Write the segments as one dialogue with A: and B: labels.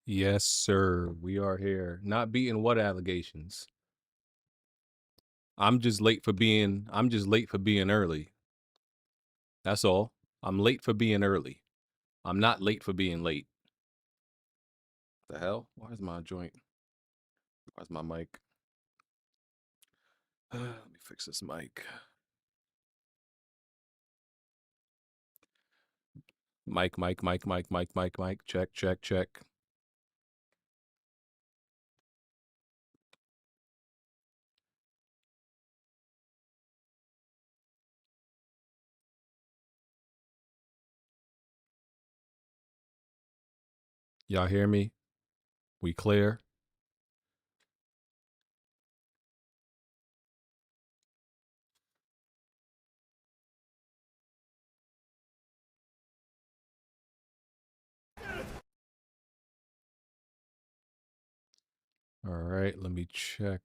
A: Yes, sir. We are here. Not beating what allegations? I'm just late for being early. That's all. I'm late for being early. I'm not late for being late. The hell? Where's my joint? Where's my mic? Let me fix this mic. Mic. Check, check, check. Y'all hear me? We clear? All right, let me check.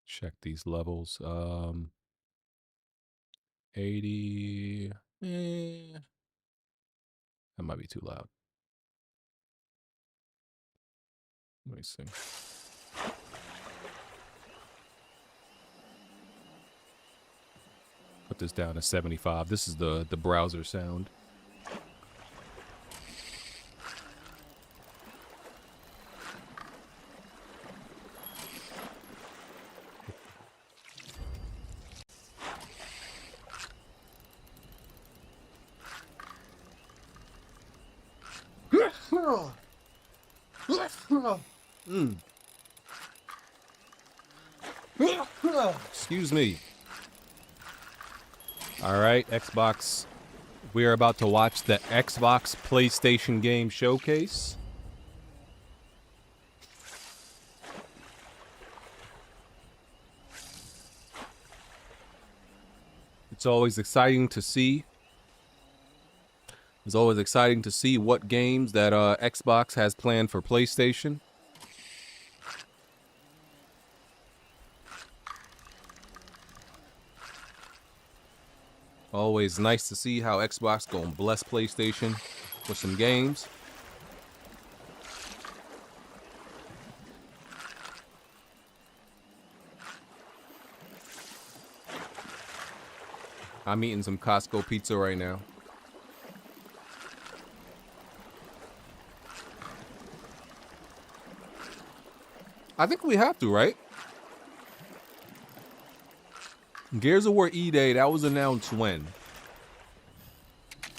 A: Check these levels. 80. That might be too loud. Let me see. Put this down to 75. This is the browser sound. Excuse me. All right, Xbox. We are about to watch the Xbox PlayStation Game Showcase. It's always exciting to see. It's always exciting to see what games that Xbox has planned for PlayStation. Always nice to see how Xbox gonna bless PlayStation with some games. I'm eating some Costco pizza right now. I think we have to, right? Gears of War E-Day, that was announced when?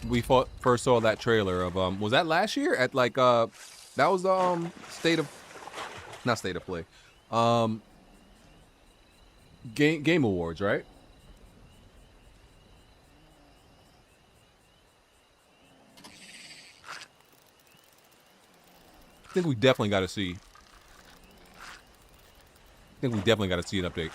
A: We first saw that trailer of was that last year at like that was not state of play. Game Awards, right? I think we definitely got to see. I think we definitely got to see an update.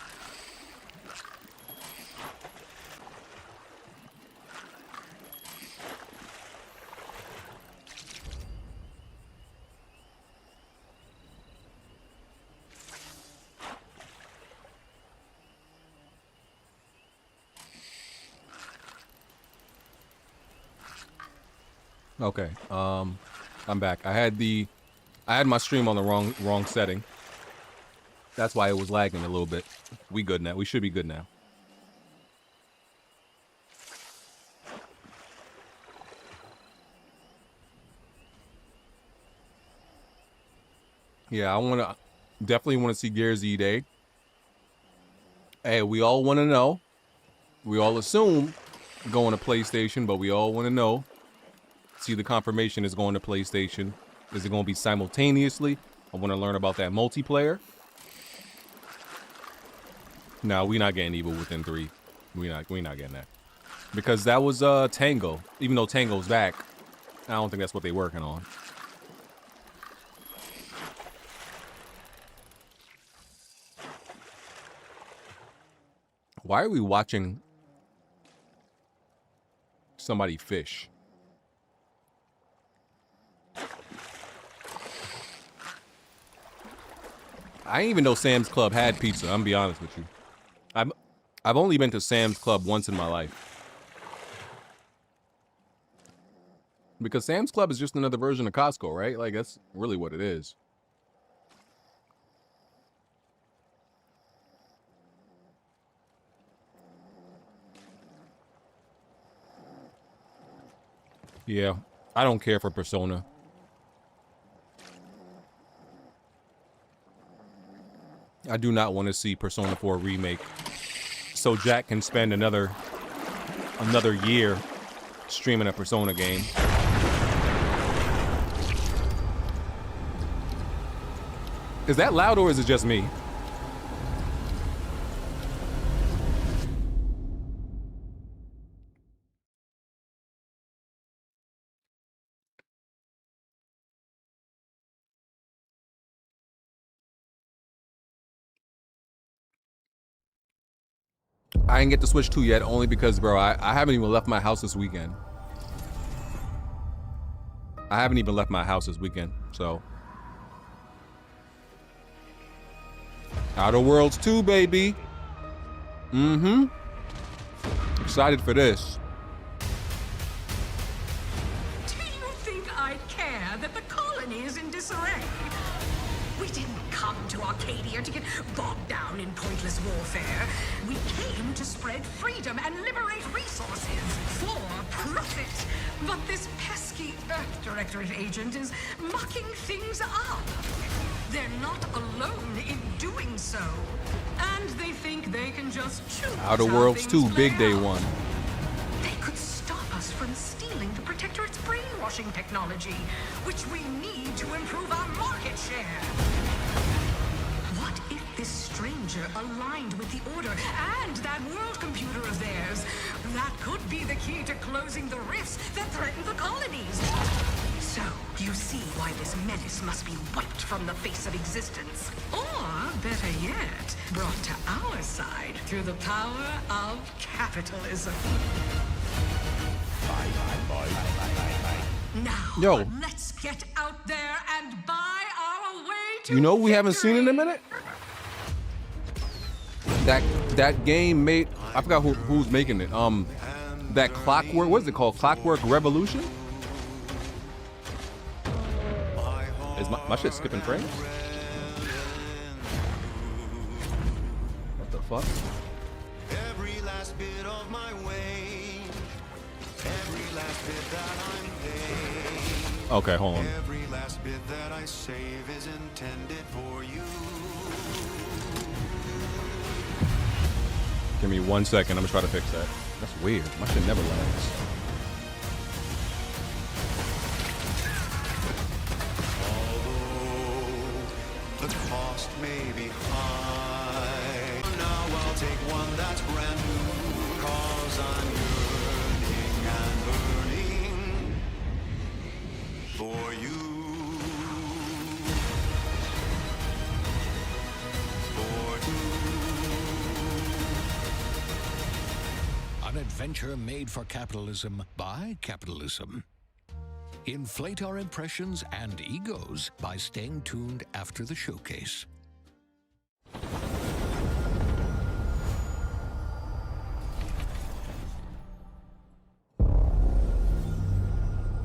A: Okay. I'm back. I had my stream on the wrong setting. That's why it was lagging a little bit. We good now. We should be good now. Yeah, definitely want to see Gears E-Day. Hey, we all want to know. We all assume going to PlayStation, but we all want to know. See the confirmation is going to PlayStation. Is it going to be simultaneously? I want to learn about that multiplayer. No, we not getting Evil Within 3. We not getting that. Because that was Tango. Even though Tango's back, I don't think that's what they're working on. Why are we watching somebody fish? I didn't even know Sam's Club had pizza. I'm gonna be honest with you. I've only been to Sam's Club once in my life. Because Sam's Club is just another version of Costco, right? Like, that's really what it is. Yeah, I don't care for Persona. I do not want to see Persona 4 remake, so Jack can spend another year streaming a Persona game. Is that loud or is it just me? I didn't get the Switch 2 yet, only because, bro, I haven't even left my house this weekend. I haven't even left my house this weekend, so. Outer Worlds 2, baby. Mm-hmm. Excited for this.
B: Do you think I care that the colony is in disarray? We didn't come to Arcadia to get bogged down in pointless warfare. We came to spread freedom and liberate resources for profit. But this pesky Earth Directorate agent is mucking things up. They're not alone in doing so. And they think they can just choose
A: Outer Worlds 2, big day one.
B: They could stop us from stealing the Protectorate's brainwashing technology, which we need to improve our market share. What if this stranger aligned with the Order and that world computer of theirs? That could be the key to closing the rifts that threaten the colonies. So, you see why this menace must be wiped from the face of existence. Or, better yet, brought to our side through the power of capitalism. Now,
A: Yo.
B: let's get out there and buy our way to
A: You know we haven't seen in a minute? That game made, I forgot who's making it. That Clockwork, what is it called? Clockwork Revolution? Is my shit skipping frames? What the fuck?
C: Every last bit of my way, every last bit that I'm paid,
A: Okay, hold on.
C: every last bit that I save is intended for you.
A: Give me 1 second, I'm gonna try to fix that. That's weird, my shit never lags.
C: The cost may be high. Now I'll take one that's brand new, 'cause I'm yearning and burning for you. For you.
D: An adventure made for capitalism by capitalism. Inflate our impressions and egos by staying tuned after the showcase.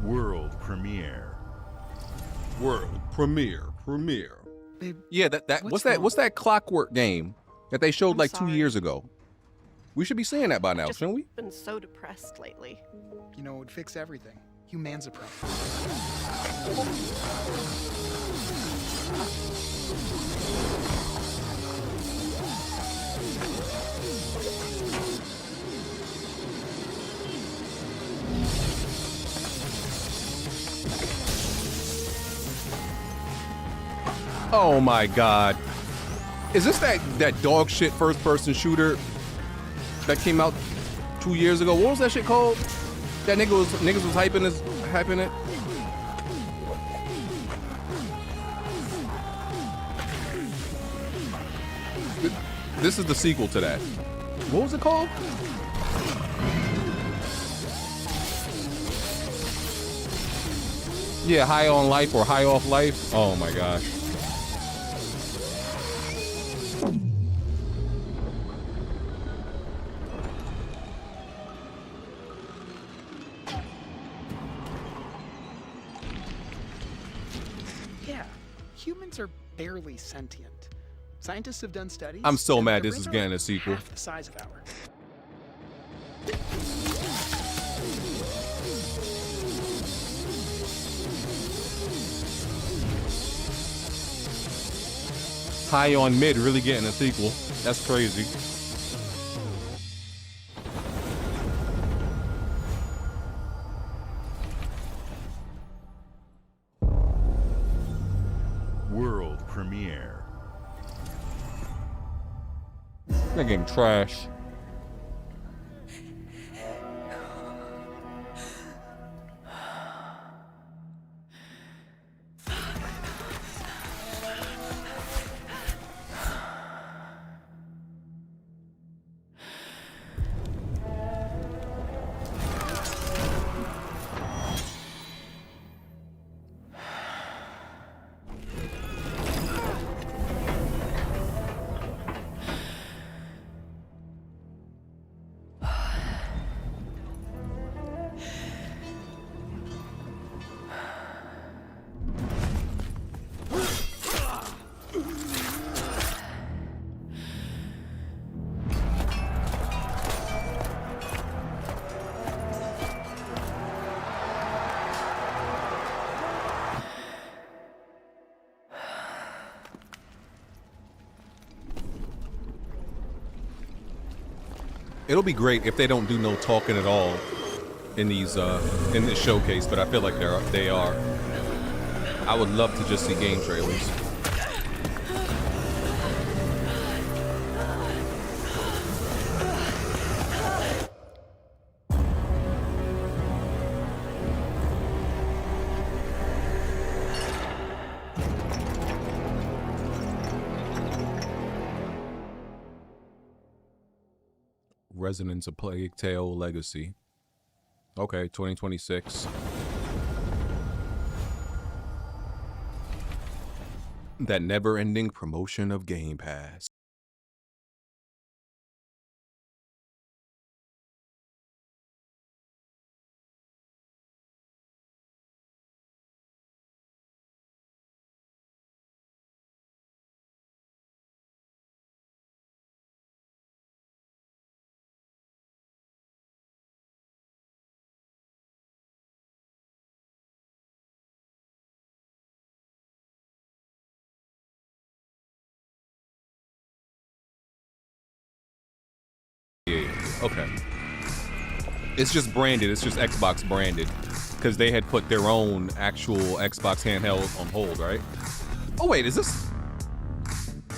E: World premiere.
A: World premiere.
F: Babe,
A: Yeah, that
F: what's
A: what's that Clockwork game that they showed
F: I'm
A: like 2
F: sorry.
A: years ago? We should be seeing that by now,
F: Just
A: shouldn't we?
F: been so depressed lately.
G: You know, it would fix everything. Humanzapro.
A: Oh my god. Is this that dog shit first person shooter that came out 2 years ago? What was that shit called? That niggas was hyping it. This is the sequel to that. What was it called? Yeah, High on Life or High Off Life. Oh my gosh.
G: humans are barely sentient. Scientists have done studies.
A: I'm so
G: and
A: mad
G: their
A: this is
G: brains are
A: getting a
G: like
A: sequel.
G: half the size of ours.
A: High on Mid really getting a sequel. That's crazy.
E: World premiere.
A: That game trash. It'll be great if they don't do no talking at all in these in this showcase, but I feel like they are. I would love to just see game trailers. Resonance of Plague Tale Legacy. Okay, 2026. That never-ending promotion of Game Pass. Yeah. Okay. It's just branded. It's just Xbox branded. Because they had put their own actual Xbox handheld on hold, right? Oh, wait. Is this...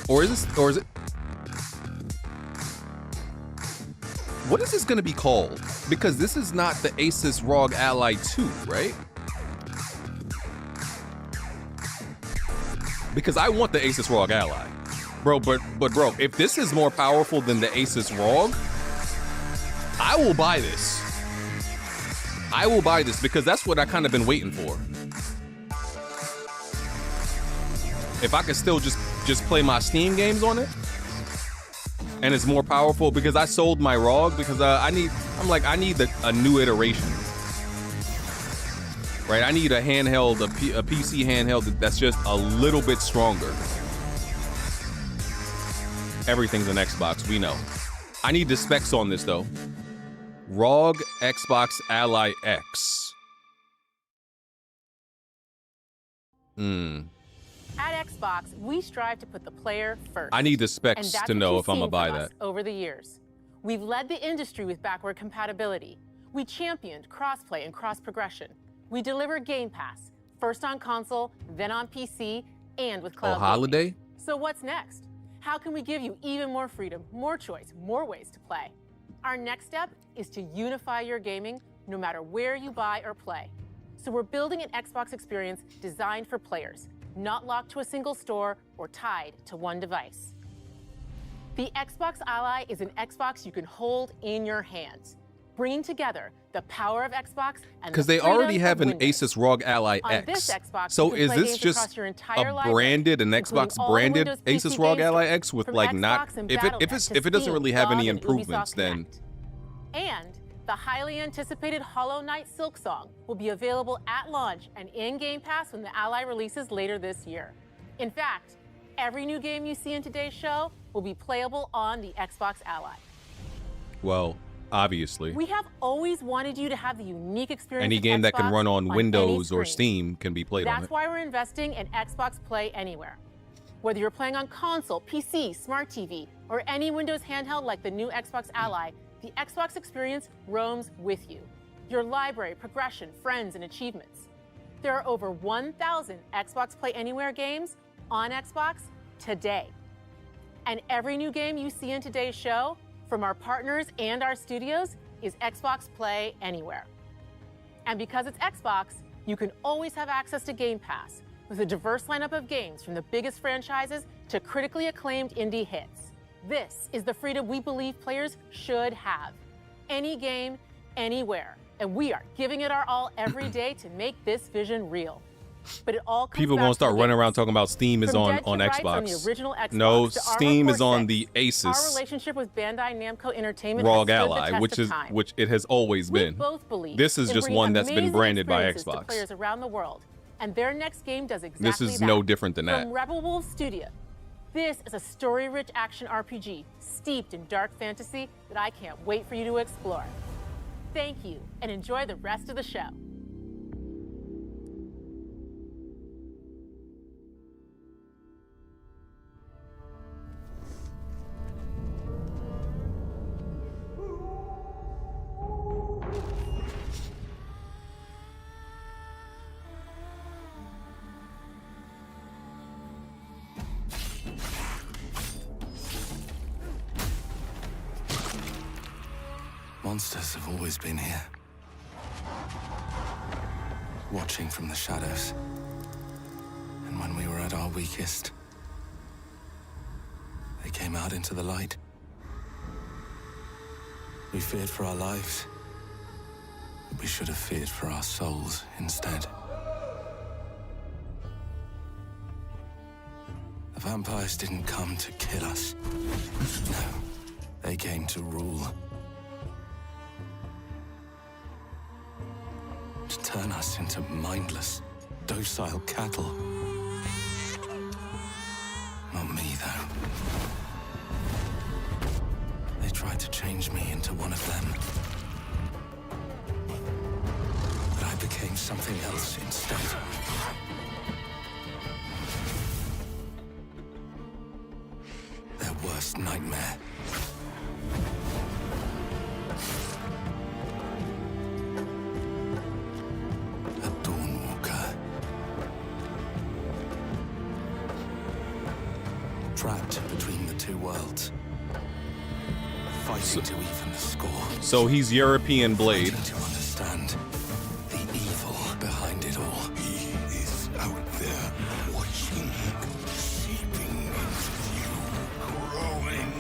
A: Or is it... What is this going to be called? Because this is not the Asus ROG Ally 2, right? Because I want the Asus ROG Ally. Bro, but bro, if this is more powerful than the Asus ROG, I will buy this. I will buy this because that's what I kind of been waiting for. If I could still just play my Steam games on it, and it's more powerful because I sold my ROG because I need a new iteration. Right? I need a handheld, a PC handheld that's just a little bit stronger. Everything's an Xbox, we know. I need the specs on this though. ROG Xbox Ally X.
H: At Xbox, we strive to put the player first.
A: I need the
H: And
A: specs
H: that's
A: to
H: what
A: know
H: you've
A: if I'm gonna
H: seen
A: buy
H: from
A: that.
H: us over the years. We've led the industry with backward compatibility. We championed crossplay and cross-progression. We delivered Game Pass, first on console, then on PC, and with cloud
A: Oh, holiday?
H: gaming. So what's next? How can we give you even more freedom, more choice, more ways to play? Our next step is to unify your gaming no matter where you buy or play. So we're building an Xbox experience designed for players, not locked to a single store or tied to one device. The Xbox Ally is an Xbox you can hold in your hands, bringing together the power of Xbox and
A: Because
H: the
A: they already
H: freedom
A: have
H: of
A: an
H: Windows.
A: Asus ROG Ally
H: On
A: X.
H: this Xbox,
A: So
H: you can
A: is
H: play
A: this
H: games
A: just
H: across your entire
A: a
H: library,
A: branded, an
H: including
A: Xbox
H: all the
A: branded
H: Windows
A: Asus
H: PC
A: ROG
H: game
A: Ally
H: stores,
A: X with
H: from
A: like
H: Xbox
A: not
H: and
A: if
H: Battle.net
A: it
H: to
A: doesn't
H: Steam,
A: really have any
H: GOG, and
A: improvements,
H: Ubisoft
A: then
H: Connect. And the highly anticipated Hollow Knight Silksong will be available at launch and in Game Pass when the Ally releases later this year. In fact, every new game you see in today's show will be playable on the Xbox Ally.
A: Well, obviously.
H: We have always wanted you to have the unique experience
A: Any
H: of
A: game that can
H: Xbox
A: run on
H: any
A: Windows or
H: screen.
A: Steam can be played on
H: That's
A: it.
H: why we're investing in Xbox Play Anywhere. Whether you're playing on console, PC, smart TV, or any Windows handheld like the new Xbox Ally, the Xbox experience roams with you. Your library, progression, friends, and achievements. There are over 1,000 Xbox Play Anywhere games on Xbox today. And every new game you see in today's show, from our partners and our studios, is Xbox Play Anywhere. And because it's Xbox, you can always have access to Game Pass with a diverse lineup of games from the biggest franchises to critically acclaimed indie hits. This is the freedom we believe players should have. Any game, anywhere. And we are giving it our all every day to make this vision real. But it all comes
A: People
H: back
A: gonna
H: to
A: start
H: the
A: running
H: games.
A: around talking about Steam is
H: From
A: on
H: Dead to Rights on the
A: Xbox.
H: original Xbox
A: No,
H: to Armored
A: Steam
H: Core
A: is on
H: 6,
A: the
H: Our
A: Asus
H: relationship with Bandai Namco Entertainment
A: ROG
H: has stood the
A: Ally,
H: test
A: which
H: of
A: is
H: time.
A: which it has always
H: We
A: been.
H: both believe
A: This is
H: in
A: just
H: bringing
A: one that's been
H: amazing
A: branded by
H: experiences to
A: Xbox.
H: players around the world, and their next game does exactly
A: This is
H: that.
A: no different than that.
H: From Rebel Wolf Studio, this is a story-rich action RPG steeped in dark fantasy that I can't wait for you to explore. Thank you, and enjoy the rest of the show.
I: Monsters have always been here, watching from the shadows. And when we were at our weakest, they came out into the light. We feared for our lives, but we should have feared for our souls instead. The vampires didn't come to kill us. No, they came to rule. To turn us into mindless, docile cattle. Not me, though. They tried to change me into one of them. But I became something else instead. Their worst nightmare. Trapped between the two worlds, fighting to even the score.
A: So he's European Blade.
I: Fighting to understand the evil behind it all.
C: He is out there watching, seeping into you, growing.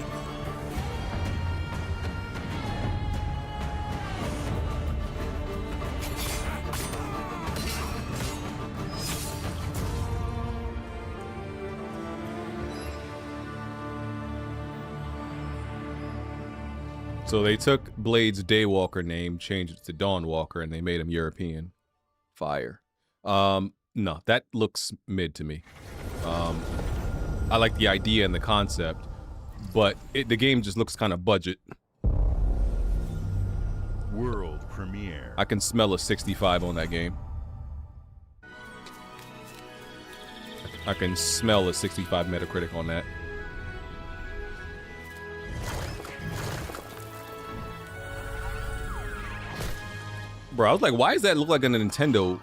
A: So they took Blade's Daywalker name, changed it to Dawnwalker, and they made him European. Fire. No, that looks mid to me. I like the idea and the concept, but the game just looks kind of budget.
E: World premiere.
A: I can smell a 65 on that game. I can smell a 65 Metacritic on that. Bro, I was like, why does that look like a Nintendo?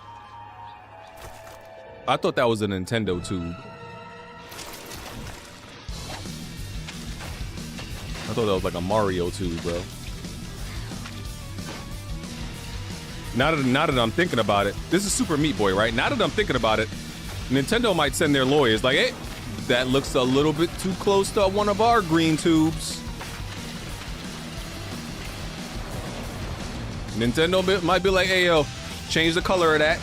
A: I thought that was a Nintendo tube. I thought that was like a Mario tube, bro. Now that I'm thinking about it, this is Super Meat Boy, right? Now that I'm thinking about it, Nintendo might send their lawyers like, hey, that looks a little bit too close to one of our green tubes. Nintendo might be like, hey, yo, change the color of that.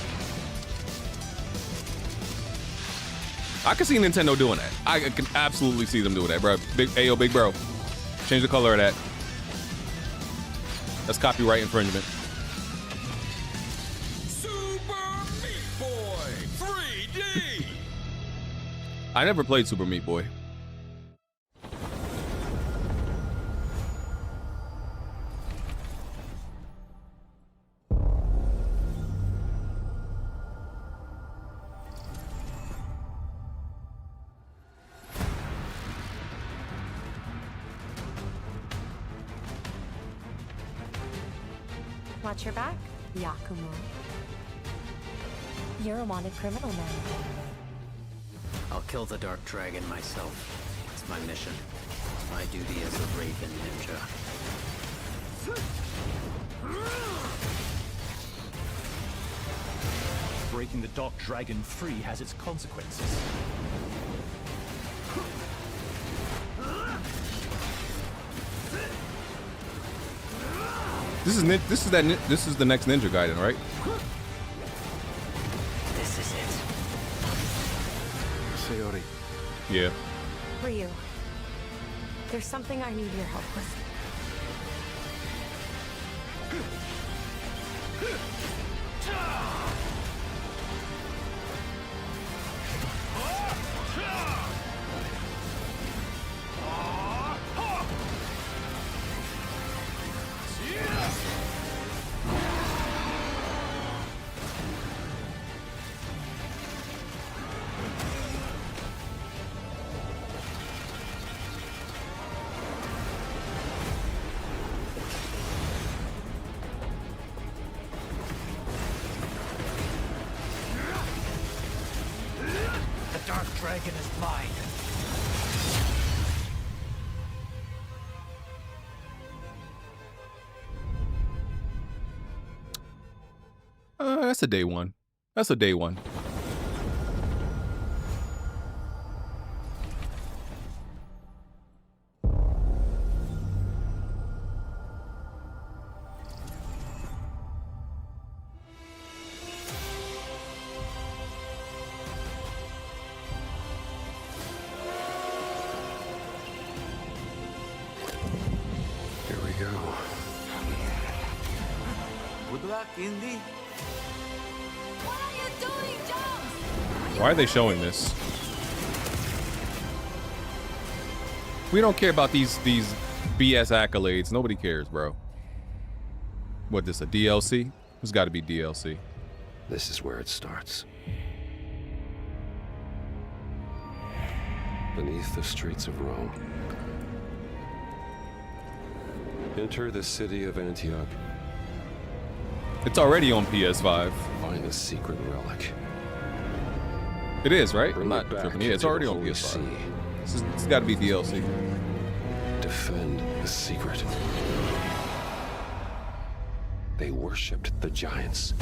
A: I can see Nintendo doing that. I can absolutely see them doing that, bro. Hey, yo, big bro, change the color of that. That's copyright infringement.
C: Super Meat Boy 3D.
A: I never played Super Meat Boy.
J: Watch your back, Yakumo. You're a wanted criminal now.
K: I'll kill the Dark Dragon myself. It's my mission. My duty as a Raven Ninja.
L: Breaking the Dark Dragon free has its consequences.
A: This is the next Ninja Gaiden, right?
K: This is it.
I: Sayori.
A: Yeah.
J: Ryu, there's something I need your help with.
K: The Dark Dragon is mine.
A: That's a day one. That's a day one.
I: Here we go. Good luck, Indy.
J: What are you doing, Jones?
A: Why are they showing this? We don't care about these BS accolades. Nobody cares, bro. What, this a DLC? There's got to be DLC.
I: This is where it starts. Beneath the streets of Rome. Enter the city of Antioch.
A: It's already on PS5.
I: Find a secret relic.
A: It is, right?
I: Bring
A: I'm
I: it
A: not
I: back
A: tripping. Yeah, it's
I: to the
A: already on
I: Holy
A: PS5.
I: See.
A: It's got to be DLC.
I: Defend the secret. They worshipped the giants.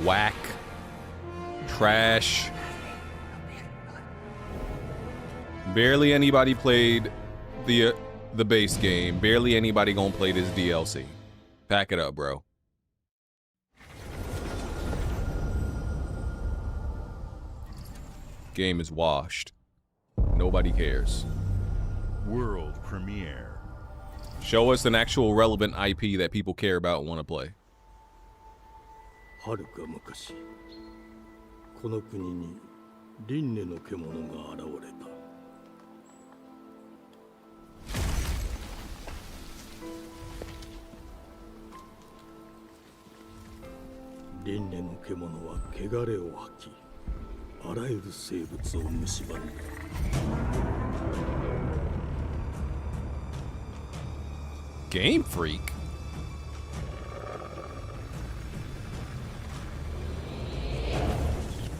A: Whack. Trash. Barely anybody played the base game. Barely anybody gonna play this DLC. Pack it up, bro. Game is washed. Nobody cares.
E: World premiere.
A: Show us an actual relevant IP that people care about and want to play.
M: はるか昔この国に輪廻の獣が現れた輪廻の獣は汚れを吐きあらゆる生物を蝕んだ
A: Game Freak?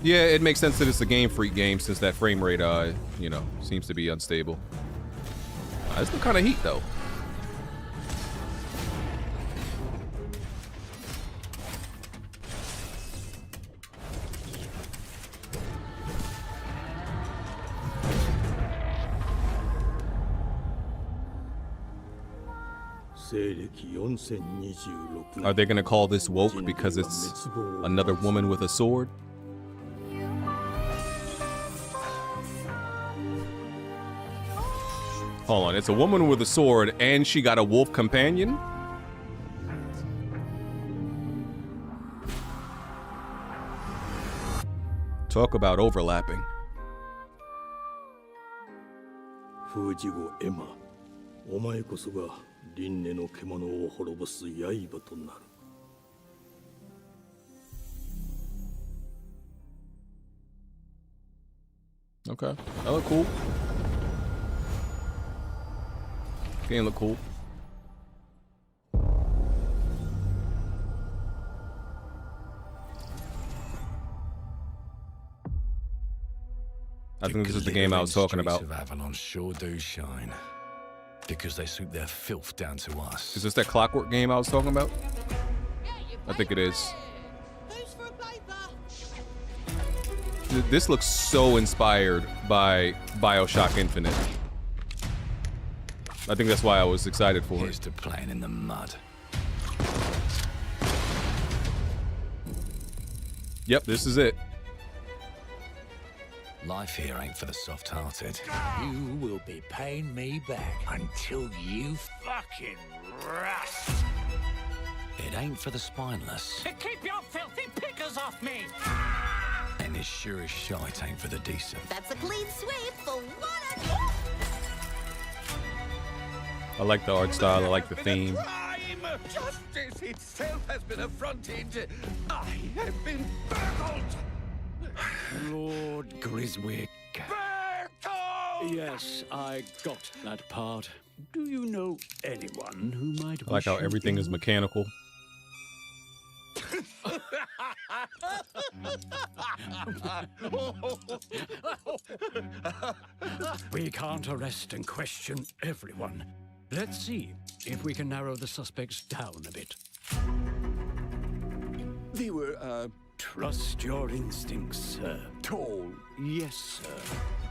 A: Yeah, it makes sense that it's a Game Freak game since that frame rate, you know, seems to be unstable. It's still kind of heat, though. Are they gonna call this woke because it's another woman with a sword? Hold on, it's a woman with a sword and she got a wolf companion? Talk about overlapping.
M: 封じ子エマ、お前こそが輪廻の獣を滅ぼす刃となる。
A: Okay, that look cool. Game look cool. I think this is the game I was talking about.
I: Of Avalon sure do shine, because they suit their filth down to us.
A: Is this that Clockwork game I was talking about? I think it is. This looks so inspired by BioShock Infinite. I think that's why I was excited for
I: Here's
A: it.
I: to playing in the mud.
A: Yep, this is it.
I: Life here ain't for the soft-hearted.
N: You will be paying me back until you fucking rust.
I: It ain't for the spineless.
N: To keep your filthy pickers off me!
I: And it sure as shite ain't for the decent.
O: That's a clean sweep for one.
A: I like the art style, I like the theme.
N: Justice itself has been affronted. I have been burgled.
M: Lord Griswick. Yes, I got that part. Do you know anyone who might
A: I like how everything is mechanical.
M: We can't arrest and question everyone. Let's see if we can narrow the suspects down a bit.
N: They were,
M: Trust your instincts, sir.
N: tall.
M: Yes, sir.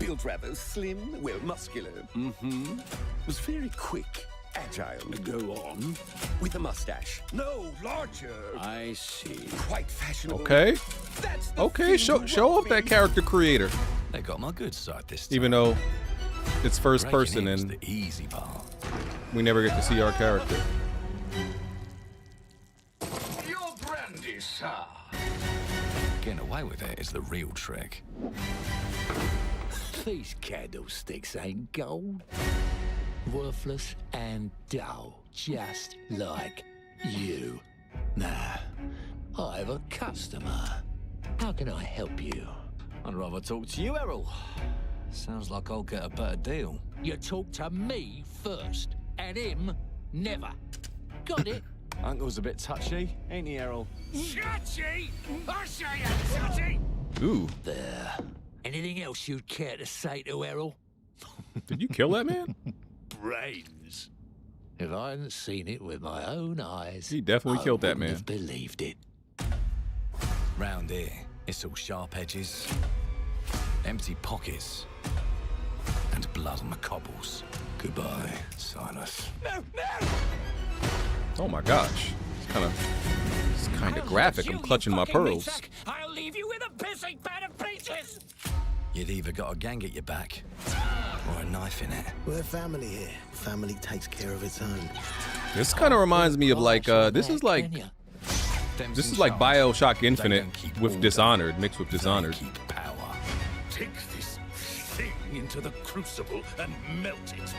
N: Built rather slim, well, muscular. Mm-hmm. Was very quick, agile.
M: Go on.
N: With a mustache. No, larger.
M: I see.
N: Quite fashionable.
A: Okay.
N: That's the
A: Okay,
N: thing
A: show
N: you
A: off that character creator.
I: They got my good side this time.
A: Even though it's first
I: Breaking
A: person
I: in's
A: and
I: the easy part.
A: we never get to see our character.
N: Your brandy, sir.
I: Getting away with it is the real trick.
N: These candlesticks ain't gold. Worthless and dull, just like you. Nah, I have a customer. How can I help you?
I: I'd rather talk to you, Errol. Sounds like I'll get a better deal.
N: You talk to me first, and him never. Got it?
I: Uncle's a bit touchy, ain't he, Errol?
N: Touchy? I say I'm touchy!
A: Ooh.
N: There. Anything else you'd care to say to Errol?
A: Did you kill that man?
N: Brains. If I hadn't seen it with my own eyes,
A: He definitely killed that man.
N: I wouldn't have believed it.
I: Round here, it's all sharp edges, empty pockets, and blood on the cobbles. Goodbye, Silas.
N: No, no!
A: Oh my gosh. It's kind of graphic. I'm clutching my pearls.
N: I'll leave you with a pissing bed of peaches!
I: You'd either got a gang at your back, or a knife in it.
P: We're family here. Family takes care of its own.
A: This kind of reminds me of like this is like BioShock Infinite with Dishonored, mixed with Dishonored.
N: Take this thing into the crucible and melt it.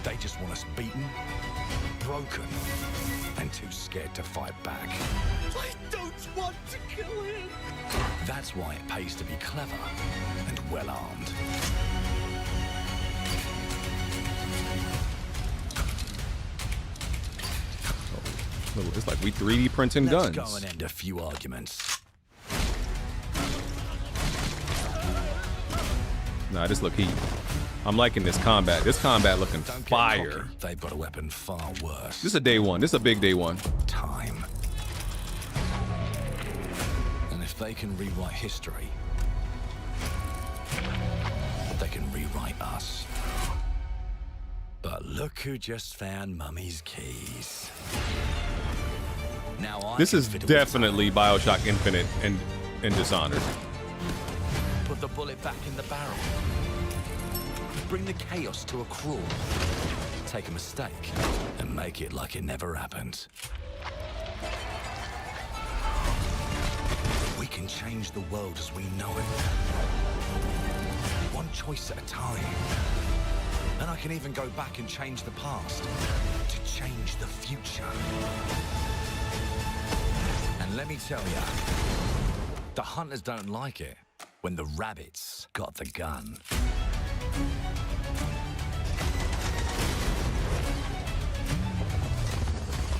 I: They just want us beaten, broken, and too scared to fight back.
N: I don't want to kill him.
I: That's why it pays to be clever and well-armed.
A: It's like we 3D printing guns.
I: Let's go and end a few arguments.
A: Nah, this look heat. I'm liking this combat. This combat looking fire.
I: Cocky. They've got a weapon far worse.
A: This is a day one. This is a big day one.
I: Time. And if they can rewrite history, they can rewrite us. But look who just found Mummy's keys. Now
A: This is definitely BioShock Infinite and Dishonored.
I: Put the bullet back in the barrel. bring the chaos to a crawl. Take a mistake and make it like it never happened. We can change the world as we know it. One choice at a time. And I can even go back and change the past to change the future. And let me tell ya, the hunters don't like it when the rabbits got the gun.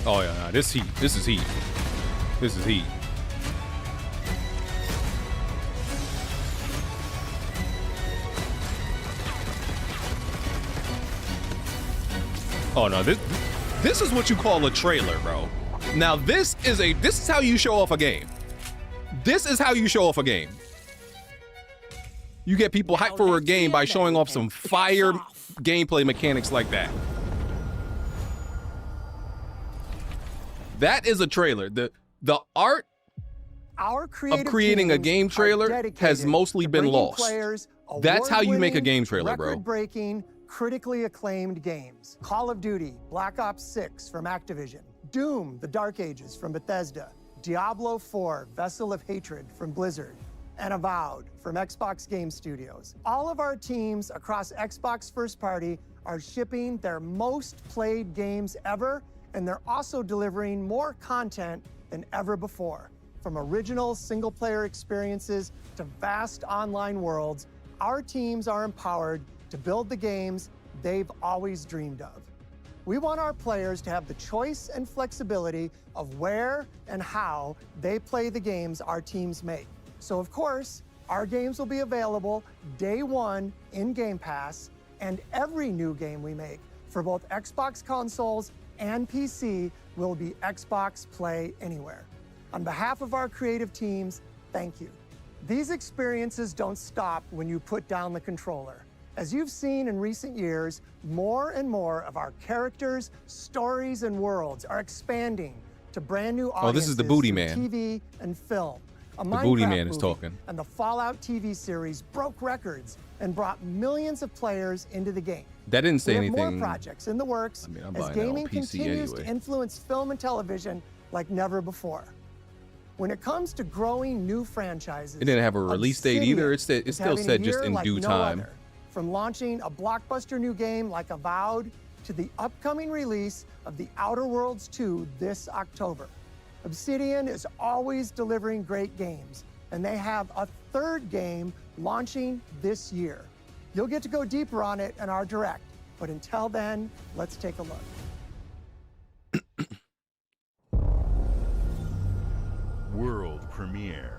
A: Oh yeah, nah, this heat. This is heat. This is heat. Oh no, this is what you call a trailer, bro. Now this is how you show off a game. This is how you show off a game. You get people hyped for a game by showing off some fire gameplay mechanics like that. That is a trailer. The art of creating a game trailer has mostly been lost. That's how you make a game trailer, bro.
Q: Record-breaking, critically acclaimed games. Call of Duty, Black Ops 6 from Activision, Doom, The Dark Ages from Bethesda, Diablo 4, Vessel of Hatred from Blizzard, and Avowed from Xbox Game Studios. All of our teams across Xbox First Party are shipping their most played games ever, and they're also delivering more content than ever before. From original single-player experiences to vast online worlds, our teams are empowered to build the games they've always dreamed of. We want our players to have the choice and flexibility of where and how they play the games our teams make. So of course, our games will be available day one in Game Pass, and every new game we make for both Xbox consoles and PC will be Xbox Play Anywhere. On behalf of our creative teams, thank you. These experiences don't stop when you put down the controller. As you've seen in recent years, more and more of our characters, stories, and worlds are expanding to brand new audiences.
A: Oh, this is the booty man.
Q: Through TV and film. A
A: The
Q: Minecraft
A: booty man is
Q: movie
A: talking.
Q: And the Fallout TV series broke records and brought millions of players into the game.
A: That didn't say
Q: We have
A: anything.
Q: more projects in the works
A: I mean, I'm
Q: as
A: buying that on
Q: gaming
A: PC
Q: continues to
A: anyway.
Q: influence film and television like never before. When it comes to growing new franchises,
A: It didn't have a release date either. It
Q: Obsidian
A: still
Q: is
A: said
Q: having a
A: just
Q: year
A: in
Q: like
A: due
Q: no
A: time.
Q: other. From launching a blockbuster new game like Avowed to the upcoming release of The Outer Worlds 2 this October. Obsidian is always delivering great games, and they have a third game launching this year. You'll get to go deeper on it in our Direct, but until then, let's take a look.
E: World premiere.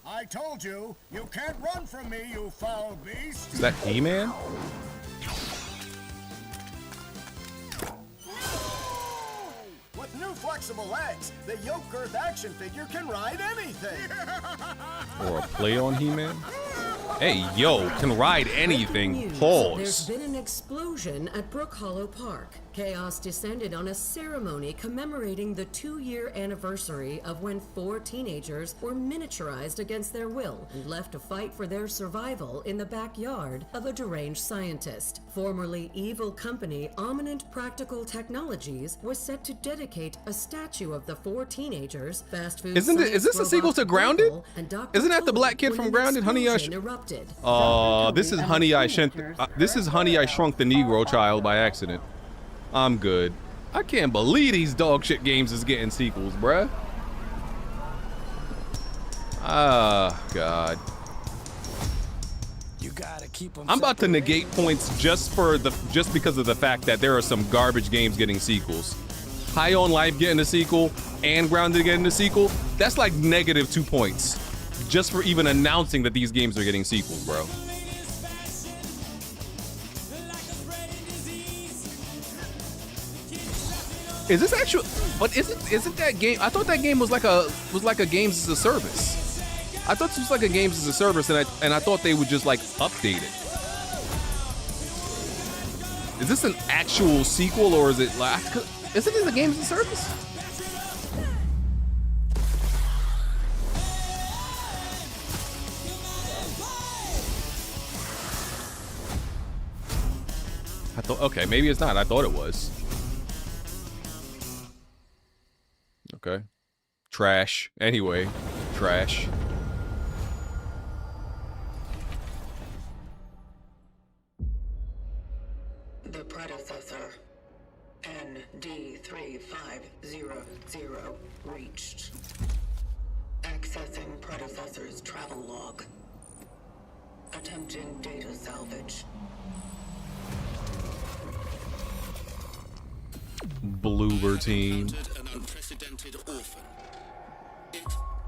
R: I told you, you can't run from me, you foul beast!
A: Is that He-Man?
R: With new flexible legs, the yoke girth action figure can ride anything!
A: Or a play on He-Man? Hey, yo, can ride anything.
S: There's
A: Pause.
S: been an explosion at Brook Hollow Park. Chaos descended on a ceremony commemorating the 2-year anniversary of when 4 teenagers were miniaturized against their will and left to fight for their survival in the backyard of a deranged scientist. Formerly evil company Ominent Practical Technologies was set to dedicate a statue of the 4 teenagers, fast food
A: Is this a sequel to Grounded? Isn't that the black kid from Grounded? Honey, I this is Honey, I Shrunk the Negro Child by accident. I'm good. I can't believe these dog shit games is getting sequels, bruh. Ah, God.
N: You gotta keep them.
A: I'm about to negate points just because of the fact that there are some garbage games getting sequels. High on Life getting a sequel and Grounded getting a sequel. That's like -2 points just for even announcing that these games are getting sequels, bro. Is this actual? But isn't that game? I thought that game was like a games as a service. I thought this was like a games as a service, and I thought they would just like update it. Is this an actual sequel, or is it like? Isn't this a games as a service? I thought, okay, maybe it's not. I thought it was. Okay. Trash. Anyway, trash.
S: The predecessor, ND3500, reached. Accessing predecessor's travel log. Attempting data salvage.
A: Bloober team.
T: An unprecedented orphan. It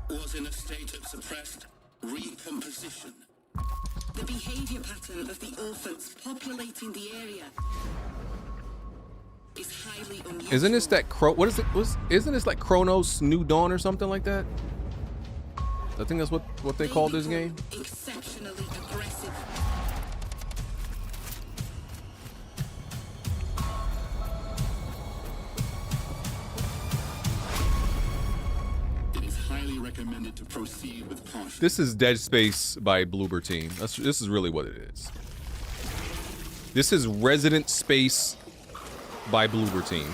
T: was in a state of suppressed recomposition.
U: The behavior pattern of the orphans populating the area is highly unusual.
A: Isn't this that what is it? Isn't this like Chronos New Dawn or something like that? I think that's what they call this game.
U: Exceptionally aggressive.
T: It is highly recommended to proceed with caution.
A: This is Dead Space by Bloober Team. This is really what it is. This is Resident Space by Bloober Team.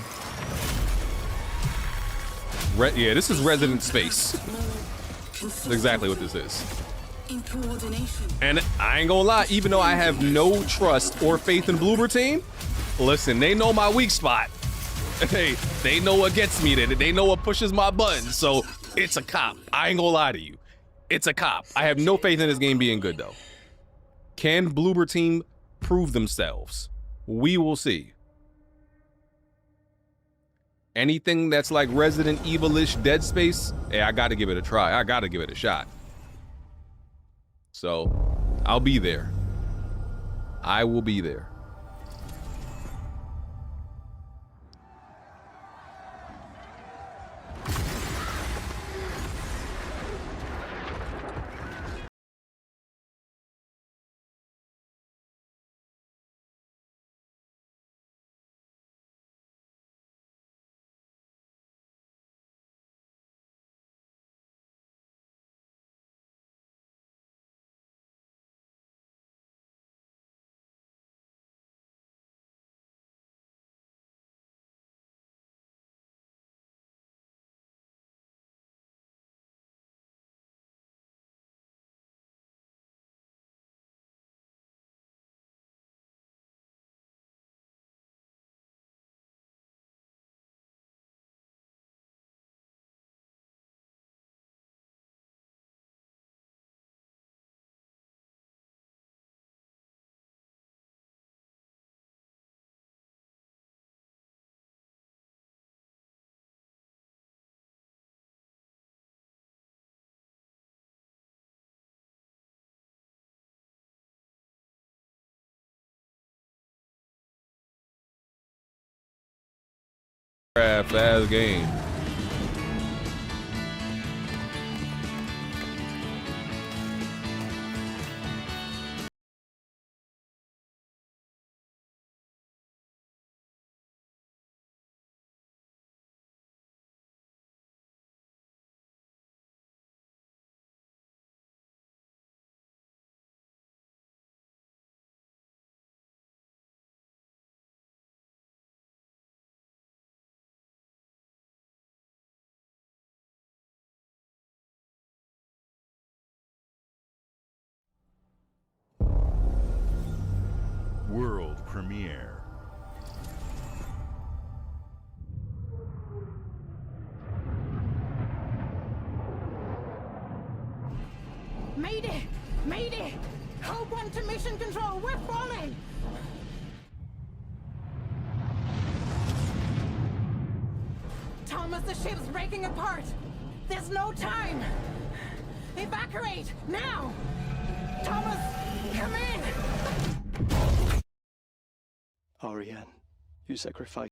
A: Yeah, this is Resident Space. That's exactly what this is.
U: In coordination.
A: And I ain't gonna lie, even though I have no trust or faith in Bloober Team, listen, they know my weak spot. They know what gets me there. They know what pushes my buttons. So it's a cop. I ain't gonna lie to you. It's a cop. I have no faith in this game being good though. Can Bloober Team prove themselves? We will see. Anything that's like Resident Evil-ish Dead Space, hey, I gotta give it a try. I gotta give it a shot. So, I'll be there. I will be there. Fast game.
E: World premiere.
B: Mayday! Mayday! Hold one to mission control. We're falling! Thomas, the ship's breaking apart. There's no time. Evacuate now! Thomas, come in!
G: Ariane, you sacrificed.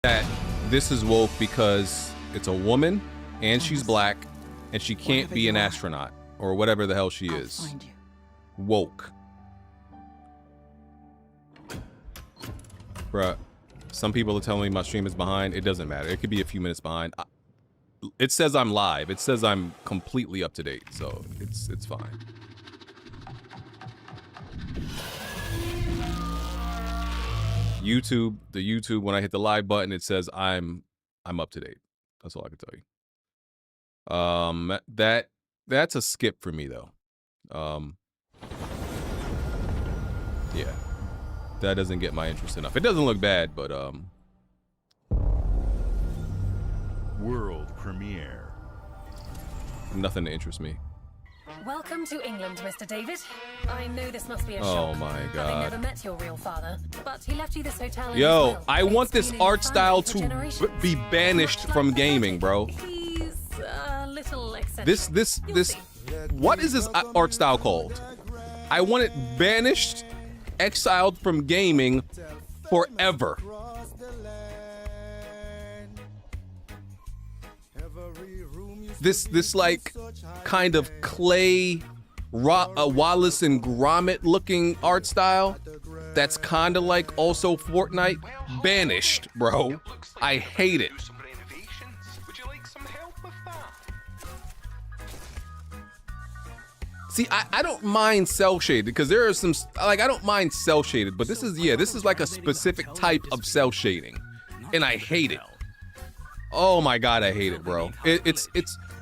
A: that this is woke because it's a woman and she's black and she can't be an astronaut or whatever the hell she is. Woke. Bruh, some people are telling me my stream is behind. It doesn't matter. It could be a few minutes behind. It says I'm live. It says I'm completely up to date, so it's fine. YouTube, when I hit the live button, it says I'm up to date. That's all I can tell you. That's a skip for me though. Yeah. That doesn't get my interest enough. It doesn't look bad, but
E: World premiere.
A: Nothing to interest me.
J: Welcome to England, Mr. David. I know this must be a shock.
A: Oh my
J: Having
A: god.
J: never met your real father, but he left you this hotel. in
A: Yo,
J: his will.
A: I want this
J: It's been in
A: art
J: your
A: style
J: family for
A: to
J: generations.
A: be banished from gaming, bro.
J: He's a little eccentric.
A: This what is this art style called? I want it banished, exiled from gaming forever. This like kind of clay Wallace and Gromit looking art style that's kind of like also Fortnite, banished, bro. I hate it. See, I don't mind cell shaded because there are some like I don't mind cell shaded, but this is like a specific type of cell shading, and I hate it. Oh my god, I hate it, bro. It's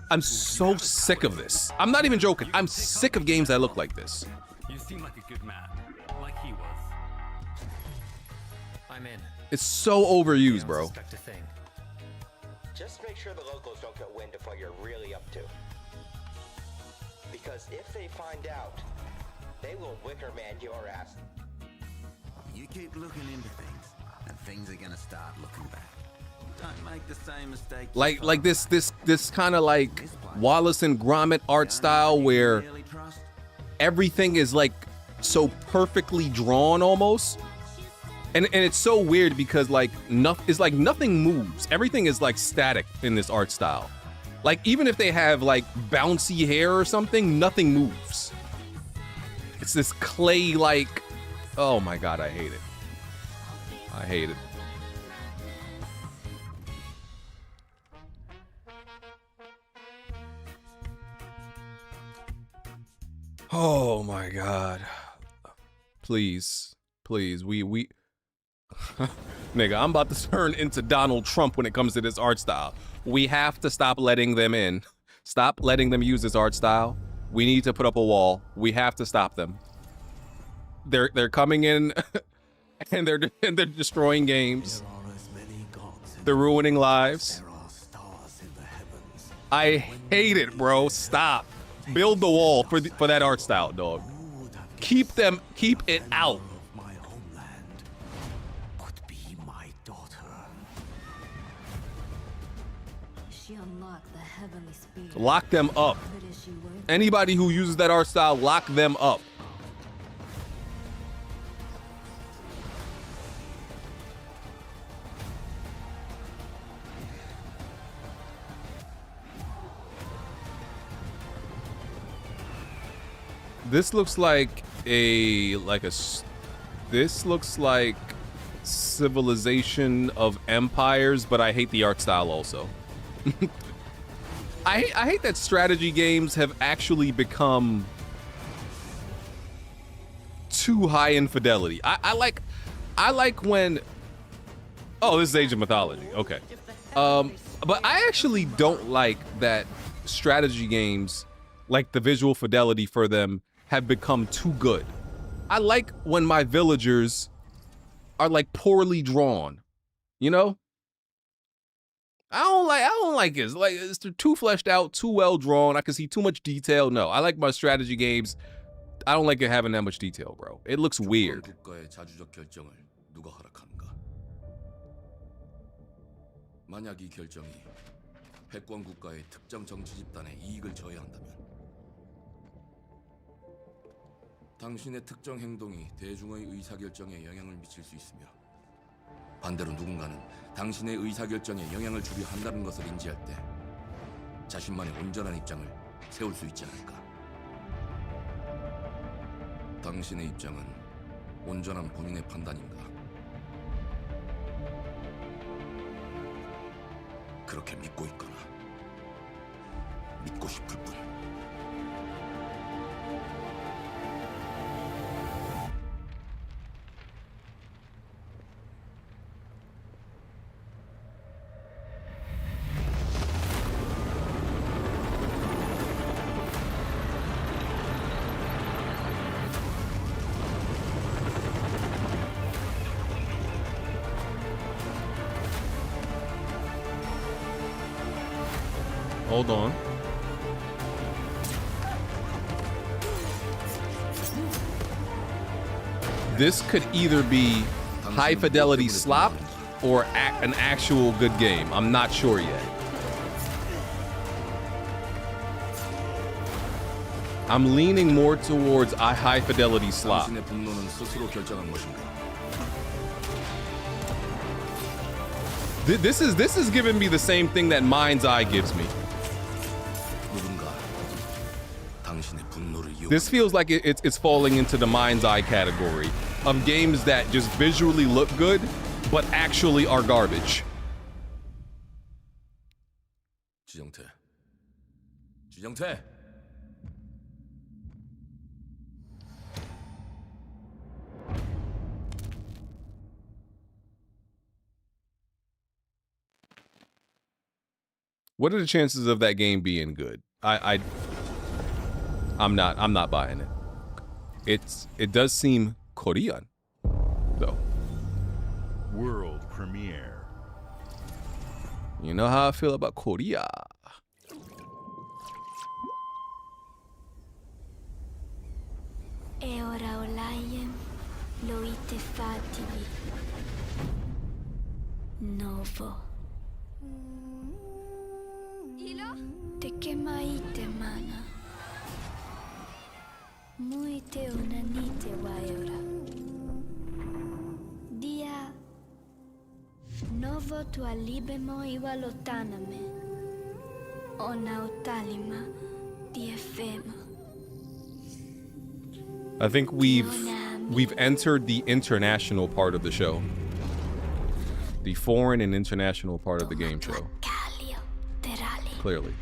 A: I'm so sick of this. I'm not even joking. I'm sick of games that look like this.
K: You seem like a good man, like he was. I'm in.
A: It's so overused, bro.
K: Suspect a thing.
D: Just make sure the locals don't get wind of what you're really up to. Because if they find out, they will Wicker Man your ass.
V: You keep looking into things, and things are gonna start looking back. Don't make the same mistake.
A: Like this kind of like Wallace and Gromit art style where everything is like so perfectly drawn almost. And it's so weird because like nothing moves. Everything is like static in this art style. Like even if they have like bouncy hair or something, nothing moves. It's this clay like, oh my god, I hate it. I hate it. Oh my god. Please, we nigga, I'm about to turn into Donald Trump when it comes to this art style. We have to stop letting them in. Stop letting them use this art style. We need to put up a wall. We have to stop them. They're coming in and they're destroying games. They're ruining lives. I hate it, bro. Stop. Build the wall for that art style, dog. Keep it out. Lock them up. Anybody who uses that art style, lock them up. This looks like this looks like Civilization of Empires, but I hate the art style also. I hate that strategy games have actually become too high in fidelity. I like when, oh, this is Age of Mythology. Okay. But I actually don't like that strategy games, like the visual fidelity for them, have become too good. I like when my villagers are like poorly drawn, you know? I don't like it. It's too fleshed out, too well drawn. I can see too much detail. No, I like my strategy games. I don't like it having that much detail, bro. It looks weird.
W: 만약 이 결정이 패권 국가의 특정 정치 집단의 이익을 저해한다면 당신의 특정 행동이 대중의 의사결정에 영향을 미칠 수 있으며 반대로 누군가는 당신의 의사결정에 영향을 주려 한다는 것을 인지할 때 자신만의 온전한 입장을 세울 수 있지 않을까? 당신의 입장은 온전한 본인의 판단인가? 그렇게 믿고 있거나 믿고 싶을 뿐.
A: Hold on. This could either be high fidelity slop or an actual good game. I'm not sure yet. I'm leaning more towards a high fidelity slop.
W: 당신의 분노는 스스로 결정한 것인가?
A: This is giving me the same thing that Mind's Eye gives me. This feels like it's falling into the Mind's Eye category of games that just visually look good, but actually are garbage.
W: 지정태. 지정태.
A: What are the chances of that game being good? I'm not buying it. It does seem Korean, though.
E: World premiere.
A: You know how I feel about Korea.
O: E ora olaiem lo ite fativi. Novo. Te kemaite mana. Muite unanite waiora. Dia. Novo tua libemo iwa lotaname. Ona utalima diefema.
A: I think we've entered the international part of the show. The foreign and international part of the game show. Clearly.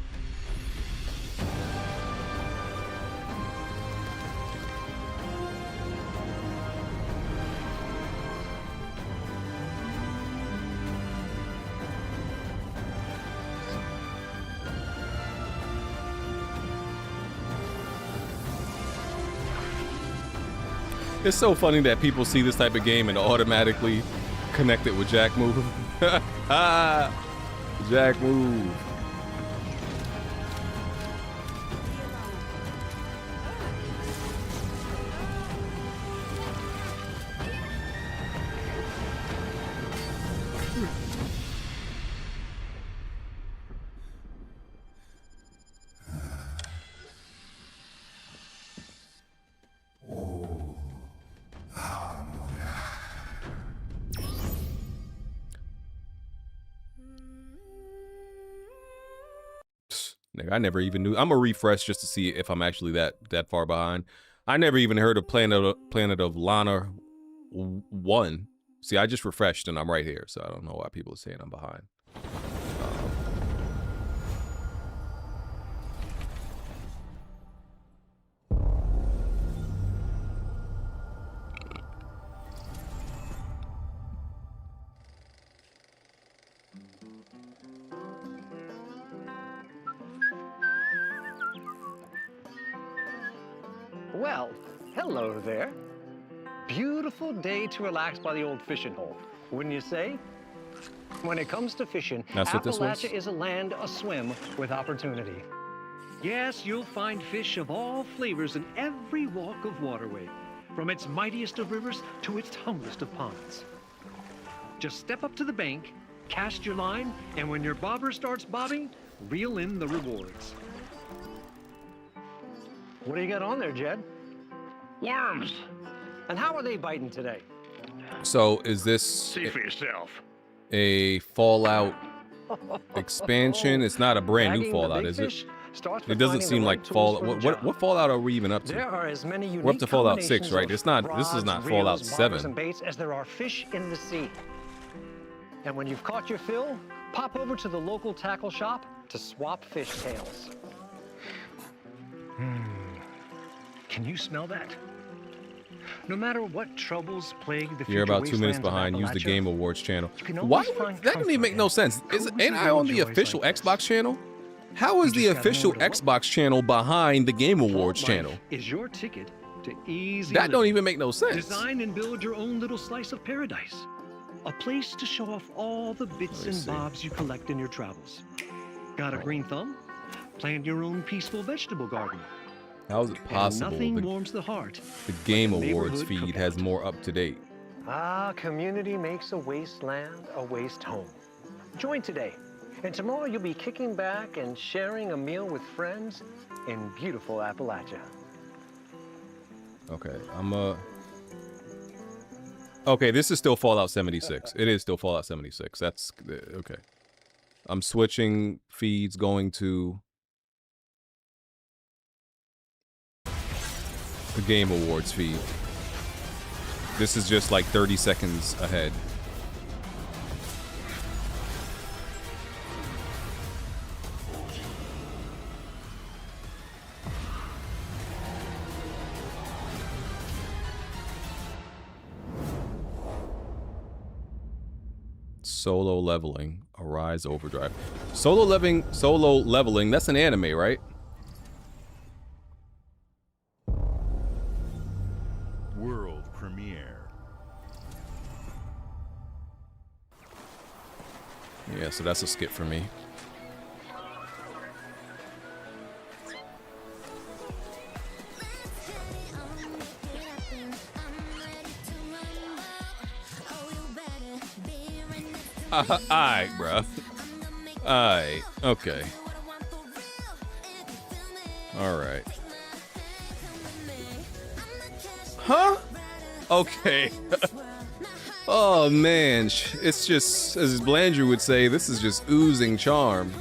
A: It's so funny that people see this type of game and automatically connect it with Jack Move. Jack Move. Nigga, I never even knew. I'm gonna refresh just to see if I'm actually that far behind. I never even heard of Planet of Lana 1. See, I just refreshed and I'm right here, so I don't know why people are saying I'm behind.
C: Well, hello there. Beautiful day to relax by the old fishing hole, wouldn't you say? When it comes to fishing,
A: That's what this was?
C: Appalachia is a land aswim with opportunity. Yes, you'll find fish of all flavors in every walk of waterway, from its mightiest of rivers to its humblest of ponds. Just step up to the bank, cast your line, and when your bobber starts bobbing, reel in the rewards. What do you got on there, Jed? Worms. And how are they biting today?
A: So is this
C: See for yourself.
A: a Fallout expansion? It's not a brand new
C: Bagging the
A: Fallout,
C: big
A: is it?
C: fish starts with
A: It doesn't
C: finding
A: seem
C: the
A: like
C: right tools
A: Fallout.
C: for the
A: What
C: job.
A: Fallout are we even up to?
C: There are as many unique
A: We're up to Fallout 6,
C: combinations
A: right?
C: of
A: It's not. This is
C: rods,
A: not
C: reels,
A: Fallout
C: bobbers,
A: 7.
C: and baits as there are fish in the sea. And when you've caught your fill, pop over to the local tackle shop to swap fish tails. Can you smell that? No matter what troubles plague the
A: You're
C: future
A: about 2 minutes
C: wastelands of
A: behind. Use the
C: Appalachia,
A: Game Awards channel.
C: can
A: Why?
C: always find
A: That doesn't even make no sense. Ain't I on the
C: little joys
A: official
C: like
A: Xbox channel? How is the
C: just gotta
A: official
C: know where to
A: Xbox channel behind the Game Awards
C: Vault
A: channel?
C: Life is your ticket to easy
A: That don't
C: living.
A: even make no sense.
C: Design and build your own little slice of paradise. A place to show off all the bits and bobs you collect in your travels. Got a green thumb? Plant your own peaceful vegetable garden.
A: How is it possible
C: And nothing
A: the
C: warms the heart.
A: Game
C: like a
A: Awards
C: neighborhood
A: feed has more up to date?
C: Ah, community makes a wasteland a waste home. Join today, and tomorrow you'll be kicking back and sharing a meal with friends in beautiful Appalachia.
A: Okay, Okay, this is still Fallout 76. It is still Fallout 76. That's okay. I'm switching feeds, going to the Game Awards feed. This is just like 30 seconds ahead. Solo leveling, Arise Overdrive. Solo leveling, that's an anime, right?
E: World premiere.
A: Yeah, so that's a skip for me. Alright, bruh. Alright, okay. Alright. Huh? Okay. Oh man, it's just, as Blandrew would say, this is just oozing charm.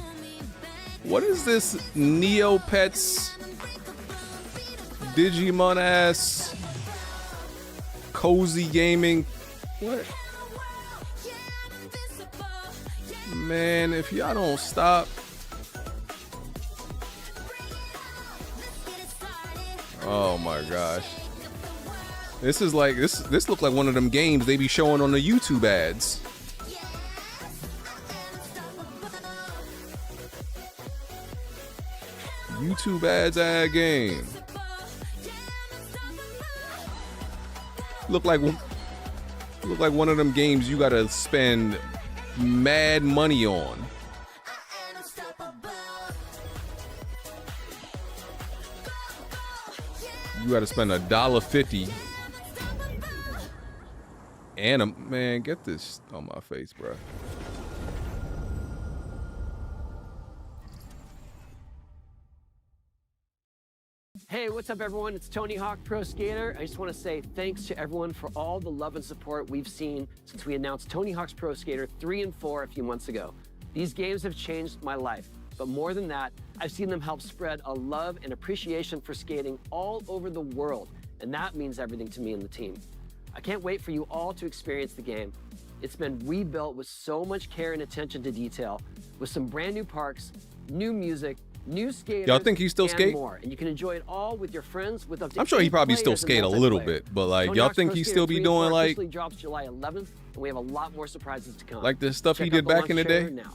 A: What is this Neopets Digimon ass cozy gaming? What? Man, if y'all don't stop. Oh my gosh. This is like this looked like one of them games they be showing on the YouTube ads. YouTube ads ad game. Look like one of them games you gotta spend mad money on. You gotta spend $1.50. And man, get this on my face, bro.
F: Hey, what's up, everyone? It's Tony Hawk Pro Skater. I just want to say thanks to everyone for all the love and support we've seen since we announced Tony Hawk's Pro Skater 3 and 4 a few months ago. These games have changed my life, but more than that, I've seen them help spread a love and appreciation for skating all over the world, and that means everything to me and the team. I can't wait for you all to experience the game. It's been rebuilt with so much care and attention to detail, with some brand new parks, new music, new skaters,
A: y'all think he still
F: and
A: skate?
F: more. And you can enjoy it all with your friends with up to
A: I'm sure he
F: 8
A: probably still
F: players in
A: skate a little
F: multiplayer.
A: bit, but like
F: Tony
A: y'all
F: Hawk's
A: think
F: Pro
A: he
F: Skater
A: still be
F: 3 and
A: doing
F: 4
A: like
F: officially drops July 11th, and we have a lot more surprises to come.
A: the stuff he
F: Check
A: did
F: out
A: back in the
F: launch
A: day?
F: trailer now.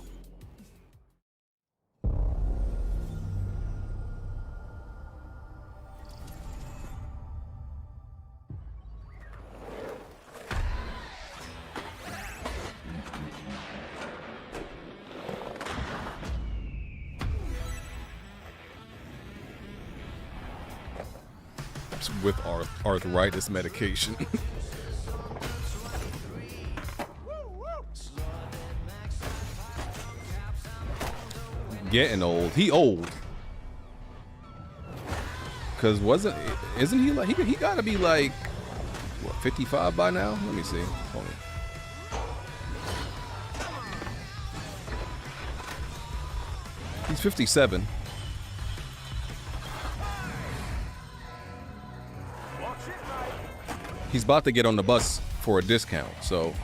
A: With arthritis medication. Getting old. He old. Cause isn't he like he gotta be like what, 55 by now? Let me see. Hold on. He's 57. He's about to get on the bus for a discount, so.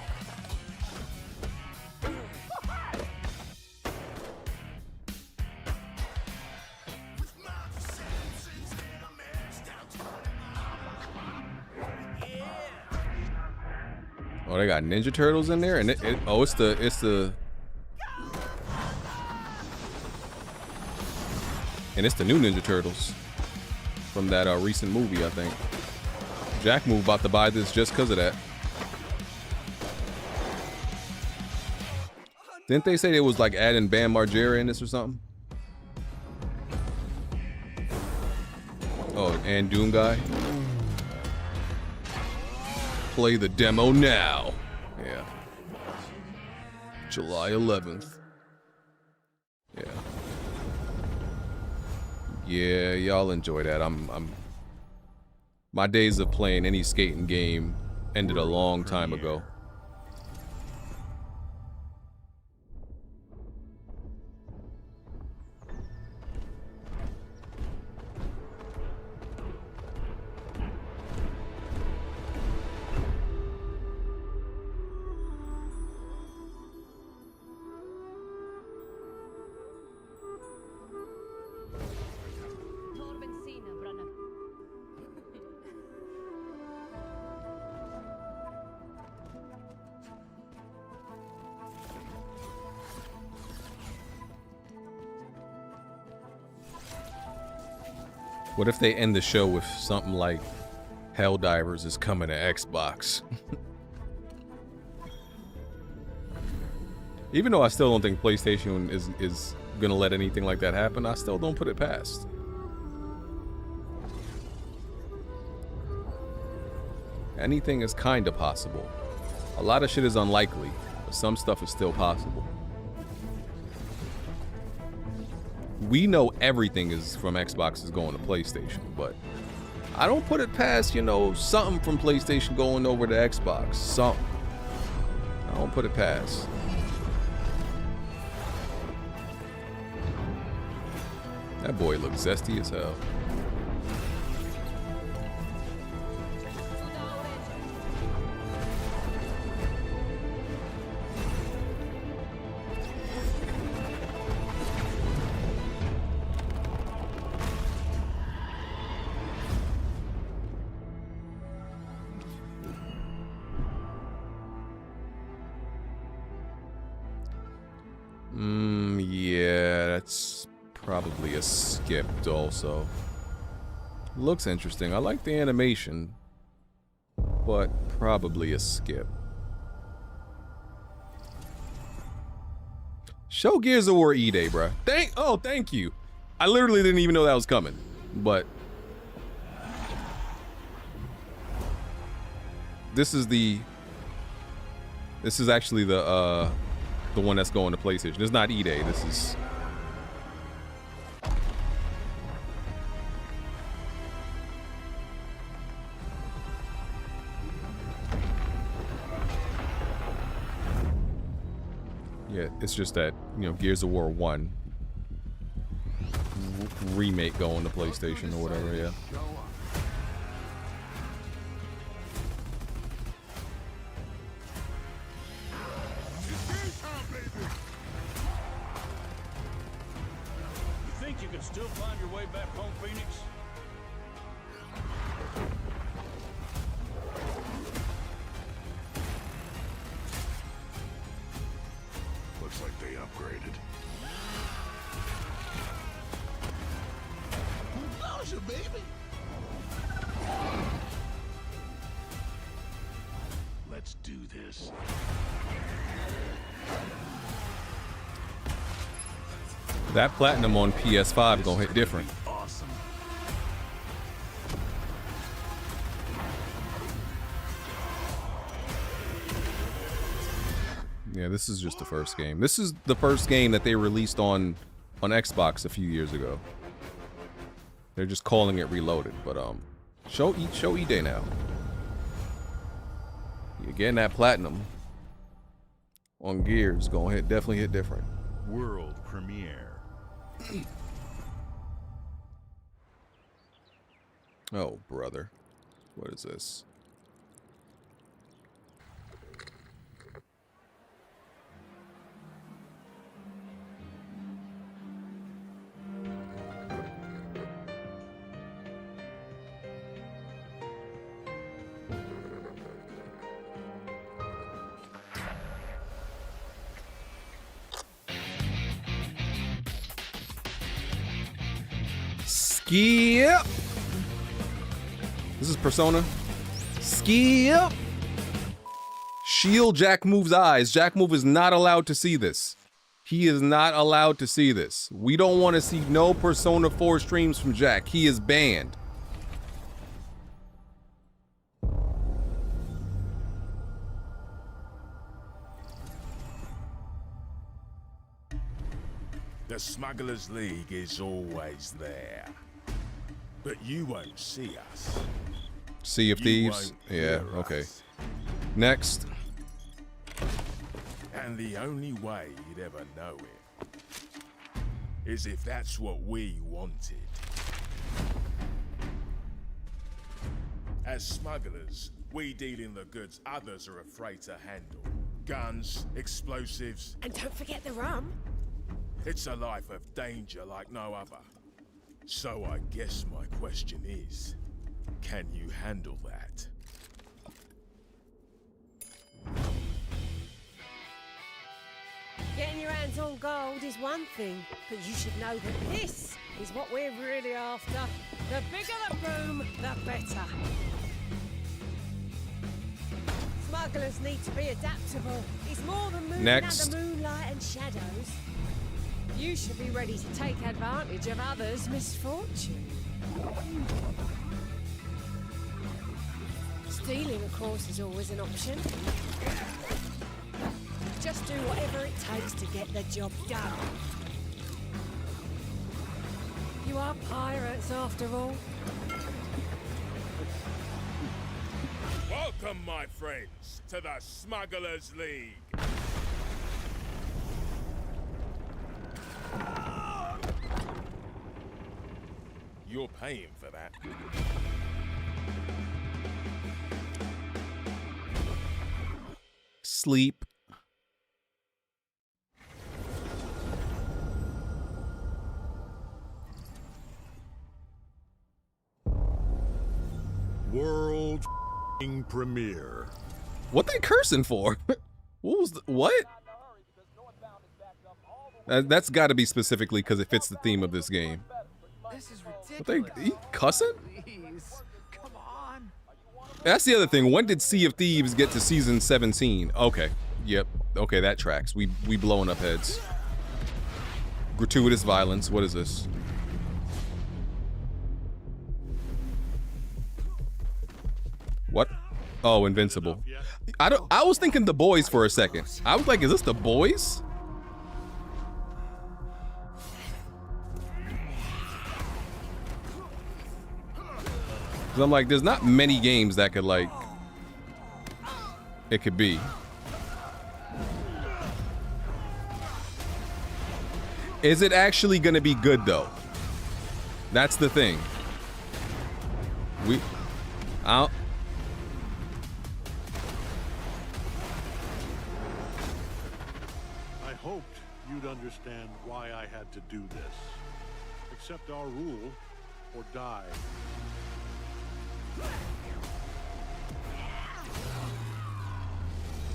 A: Oh, they got Ninja Turtles in there, and it's the new Ninja Turtles from that recent movie, I think. Jack Move about to buy this just because of that. Didn't they say it was like adding Bam Margera in this or something? Oh, and Doom Guy. Play the demo now. Yeah. July 11th. Yeah. Yeah, y'all enjoy that. My days of playing any skating game ended a long time ago. What if they end the show with something like Helldivers is coming to Xbox? Even though I still don't think PlayStation is gonna let anything like that happen, I still don't put it past. Anything is kind of possible. A lot of shit is unlikely, but some stuff is still possible. We know everything is from Xbox is going to PlayStation, but I don't put it past, you know, something from PlayStation going over to Xbox. Something. I don't put it past. That boy looks zesty as hell. Yeah, that's probably a skipped also. Looks interesting. I like the animation, but probably a skip. Show Gears of War E-Day, bruh. Thank you. I literally didn't even know that was coming, but this is actually the one that's going to PlayStation. It's not E-Day. This is. Yeah, it's just that, you know, Gears of War 1 remake going to PlayStation or whatever, yeah.
H: You can still find your way back home, Phoenix?
E: Looks like they upgraded.
H: How's your baby?
E: Let's do this.
A: That platinum on PS5 gonna hit different.
E: Awesome.
A: Yeah, this is just the first game. This is the first game that they released on Xbox a few years ago. They're just calling it Reloaded, but show E-Day now. You're getting that platinum on Gears. Gonna definitely hit different.
E: World premiere.
A: Oh, brother. What is this? Skip. This is Persona. Skip. Shield Jack Move's eyes. Jack Move is not allowed to see this. He is not allowed to see this. We don't want to see no Persona 4 streams from Jack. He is banned.
E: The Smugglers League is always there. But you won't see us.
A: Sea of Thieves? Yeah, okay. Next.
E: And the only way you'd ever know it is if that's what we wanted. As smugglers, we deal in the goods others are afraid to handle. Guns, explosives.
J: And don't forget the rum.
E: It's a life of danger like no other. So I guess my question is, can you handle that?
J: Getting your hands on gold is one thing, but you should know that this is what we're really after. The bigger the room, the better. Smugglers need to be adaptable. It's more than moving
A: Next.
J: under moonlight and shadows. You should be ready to take advantage of others' misfortune. Stealing, of course, is always an option. Just do whatever it takes to get the job done. You are pirates, after all.
E: Welcome, my friends, to the Smugglers League. You're paying for that.
A: Sleep.
E: World premiere.
A: What they cursing for? What was the, what? That's got to be specifically because it fits the theme of this game.
G: This is
A: What
G: ridiculous.
A: he cussing?
G: Please, come on.
A: That's the other thing. When did Sea of Thieves get to season 17? Okay. Yep. Okay, that tracks. We blowing up heads. Gratuitous violence. What is this? What? Oh, Invincible. I was thinking The Boys for a second. I was like, is this The Boys? Cause I'm like, there's not many games that could like, it could be. Is it actually gonna be good though? That's the thing. I
E: hoped you'd understand why I had to do this. Accept our rule or die.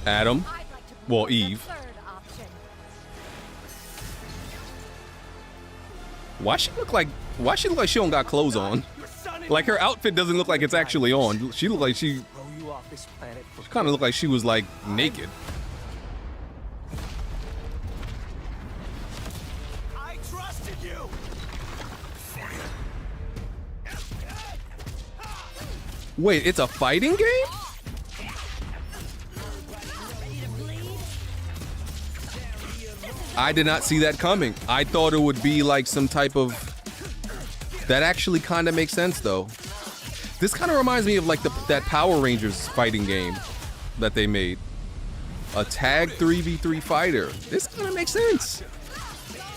A: Adam. Well, Eve. Why she look like she don't got clothes on? Like her outfit doesn't look like it's actually on. She look like she kind of looked like she was like naked.
R: I trusted you.
A: Wait, it's a fighting game? I did not see that coming. I thought it would be like some type of... That actually kind of makes sense though. This kind of reminds me of like that Power Rangers fighting game. that they made. A tag 3v3 fighter. This kind of makes sense.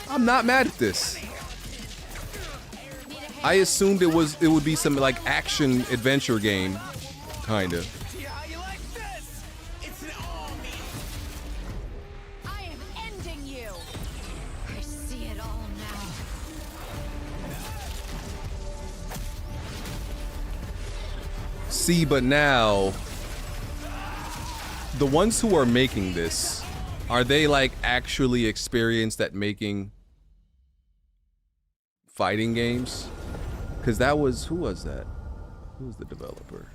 A: I'm not mad at this. I assumed it would be some like action adventure game, kind of.
J: I am ending you. I see it all now.
A: See, but now the ones who are making this, are they like actually experienced at making fighting games? Because that was, who was that? Who was the developer?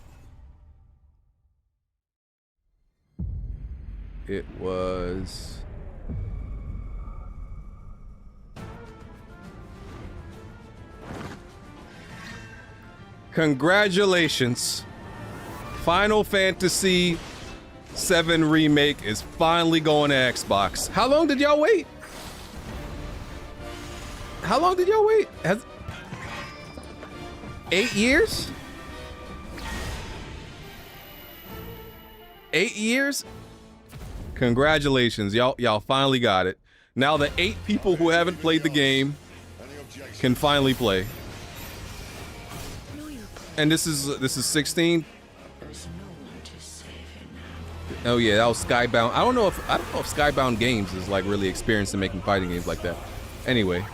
A: It was... Congratulations. Final Fantasy VII Remake is finally going to Xbox. How long did y'all wait? How long did y'all wait? 8 years? 8 years? Congratulations, y'all finally got it. Now the 8 people who haven't played the game can finally play. And this is 16. Oh yeah, that was Skybound. I don't know if Skybound Games is like really experienced in making fighting games like that. Anyway,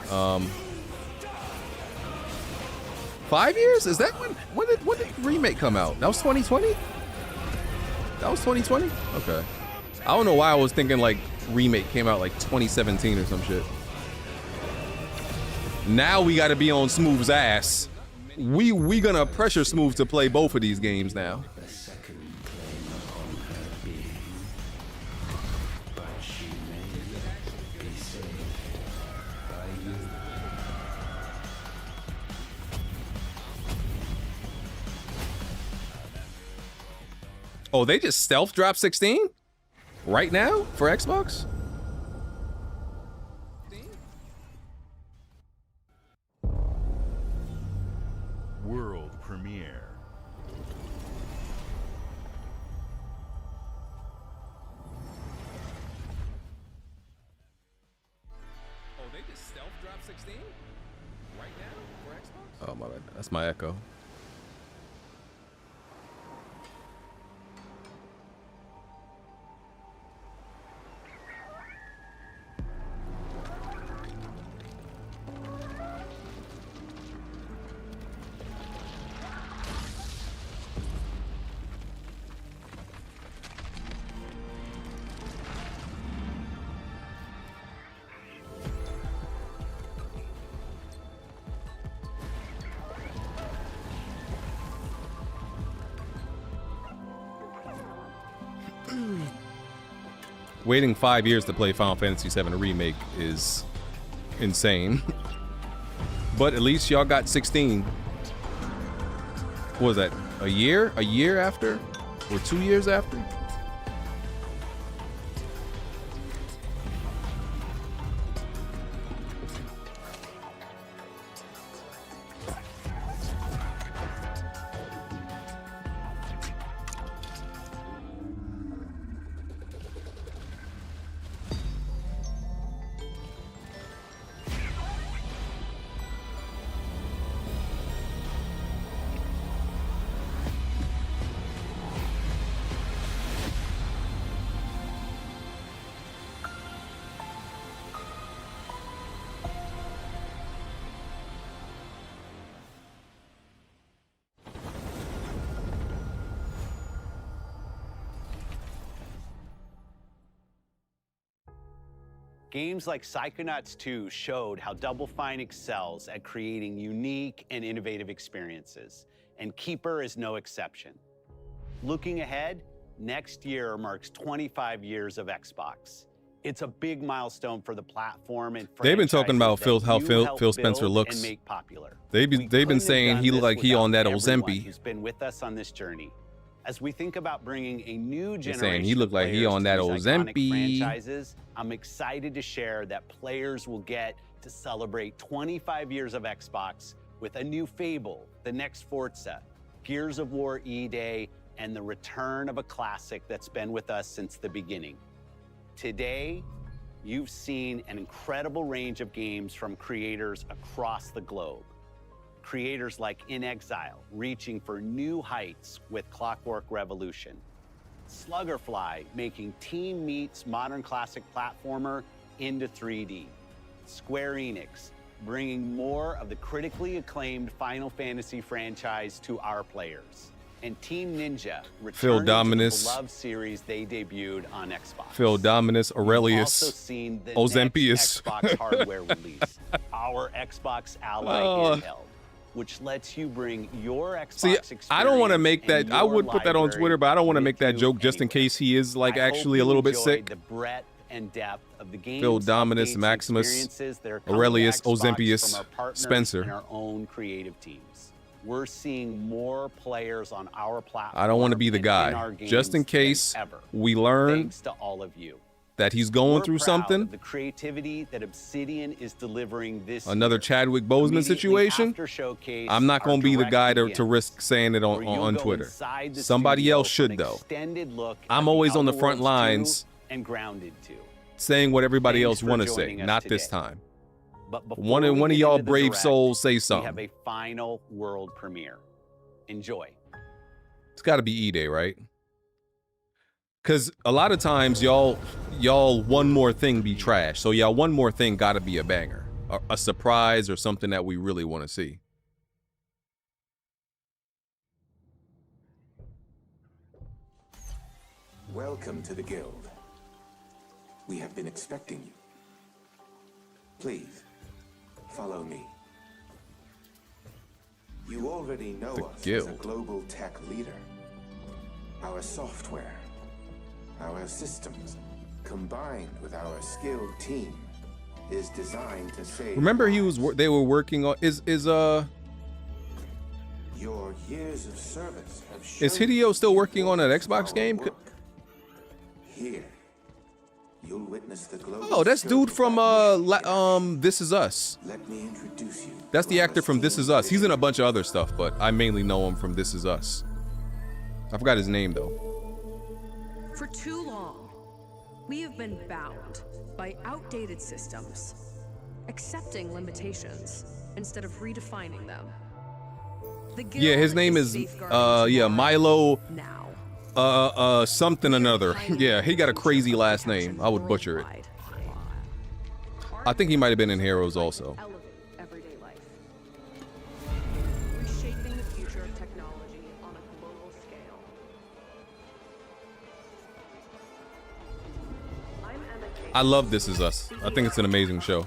A: 5 years? Is that when did Remake come out? That was 2020? That was 2020? Okay. I don't know why I was thinking like Remake came out like 2017 or some shit. Now we gotta be on Smooth's ass. We gonna pressure Smooth to play both of these games now. Oh, they just stealth drop 16? Right now? For Xbox?
L: World premiere.
A: Oh, they just stealth drop 16? Right now? For Xbox? Oh, my bad. That's my echo. Waiting 5 years to play Final Fantasy VII Remake is insane. But at least y'all got 16. What was that? A year? A year after? Or 2 years after?
M: Games like Psychonauts 2 showed how Double Fine excels at creating unique and innovative experiences, and Keeper is no exception. Looking ahead, next year marks 25 years of Xbox. It's a big milestone for the platform and
A: they've been talking about how Phil Spencer
M: build
A: looks.
M: and make popular.
A: They've been saying he look like he on that Ozempic.
M: Who's been with us on this journey. As we think about bringing a new generation
A: saying he look
M: of
A: like he
M: players
A: on
M: to
A: that
M: these iconic
A: Ozempic.
M: franchises, I'm excited to share that players will get to celebrate 25 years of Xbox with a new Fable, the next Forza, Gears of War E-Day, and the return of a classic that's been with us since the beginning. Today, you've seen an incredible range of games from creators across the globe. Creators like In Exile, reaching for new heights with Clockwork Revolution. Sluggerfly, making Team Meat's modern classic platformer into 3D. Square Enix, bringing more of the critically acclaimed Final Fantasy franchise to our players. And Team Ninja, returning to the beloved series they debuted on Xbox.
A: Phil Dominus, Aurelius,
M: You've also seen the
A: Ozempius.
M: next Xbox hardware release, our Xbox Ally handheld, which lets you bring your Xbox experience.
A: I don't want to make that.
M: and
A: I
M: your
A: would put that on
M: library
A: Twitter, but I don't want to make that
M: with
A: joke
M: you
A: just in
M: anywhere.
A: case he is like
M: I hope
A: actually a
M: you
A: little bit
M: enjoyed
A: sick.
M: The breadth and depth of the games,
A: Phil Dominus,
M: updates, and
A: Maximus,
M: experiences that are coming to
A: Aurelius,
M: Xbox
A: Ozempius,
M: from our partners
A: Spencer.
M: and our own creative teams. We're seeing more players on our platform.
A: I don't want to be the
M: and in our
A: guy.
M: games
A: Just in
M: than
A: case
M: ever.
A: we learn
M: Thanks to all of you.
A: that he's going
M: We're
A: through
M: proud
A: something,
M: of the creativity that Obsidian is delivering this
A: another
M: year.
A: Chadwick Boseman
M: Immediately
A: situation,
M: after Showcase,
A: I'm not
M: our
A: going to be the
M: direct
A: guy to
M: begins,
A: risk saying it
M: where you'll
A: on
M: go
A: Twitter.
M: inside the
A: Somebody
M: studio
A: else
M: for
A: should,
M: an
A: though.
M: extended look
A: I'm
M: at
A: always on the
M: Outer
A: front
M: Worlds 2
A: lines
M: and Grounded 2.
A: saying what everybody
M: Thanks
A: else
M: for
A: want to say,
M: joining us
A: not this
M: today.
A: time.
M: But before
A: One of
M: we get
A: y'all
M: into the
A: brave
M: direct,
A: souls say
M: we
A: something.
M: have a final world premiere. Enjoy.
A: It's got to be E-Day, right? Because a lot of times y'all one more thing be trash. So y'all one more thing got to be a banger, a surprise or something that we really want to see.
I: Welcome to the Guild. We have been expecting you. Please, follow me. You already know us as a global tech leader. Our software, our systems, combined with our skilled team, is designed to save.
A: Remember they were working on
I: your years of service have shown
A: is Hideo still working on an Xbox game?
I: Here, you'll witness the global.
A: Oh, that's dude from This Is Us.
I: Let me introduce you.
A: That's the actor from This Is Us. He's in a bunch of other stuff, but I mainly know him from This Is Us. I forgot his name though.
P: For too long, we have been bound by outdated systems, accepting limitations instead of redefining them. The Guild
A: Yeah, his name is Milo something another. Yeah, he got a crazy last name. I would butcher it. I think he might have been in Heroes also.
P: Everyday life. Reshaping the future of technology on a global scale.
A: I love This Is Us. I think it's an amazing show.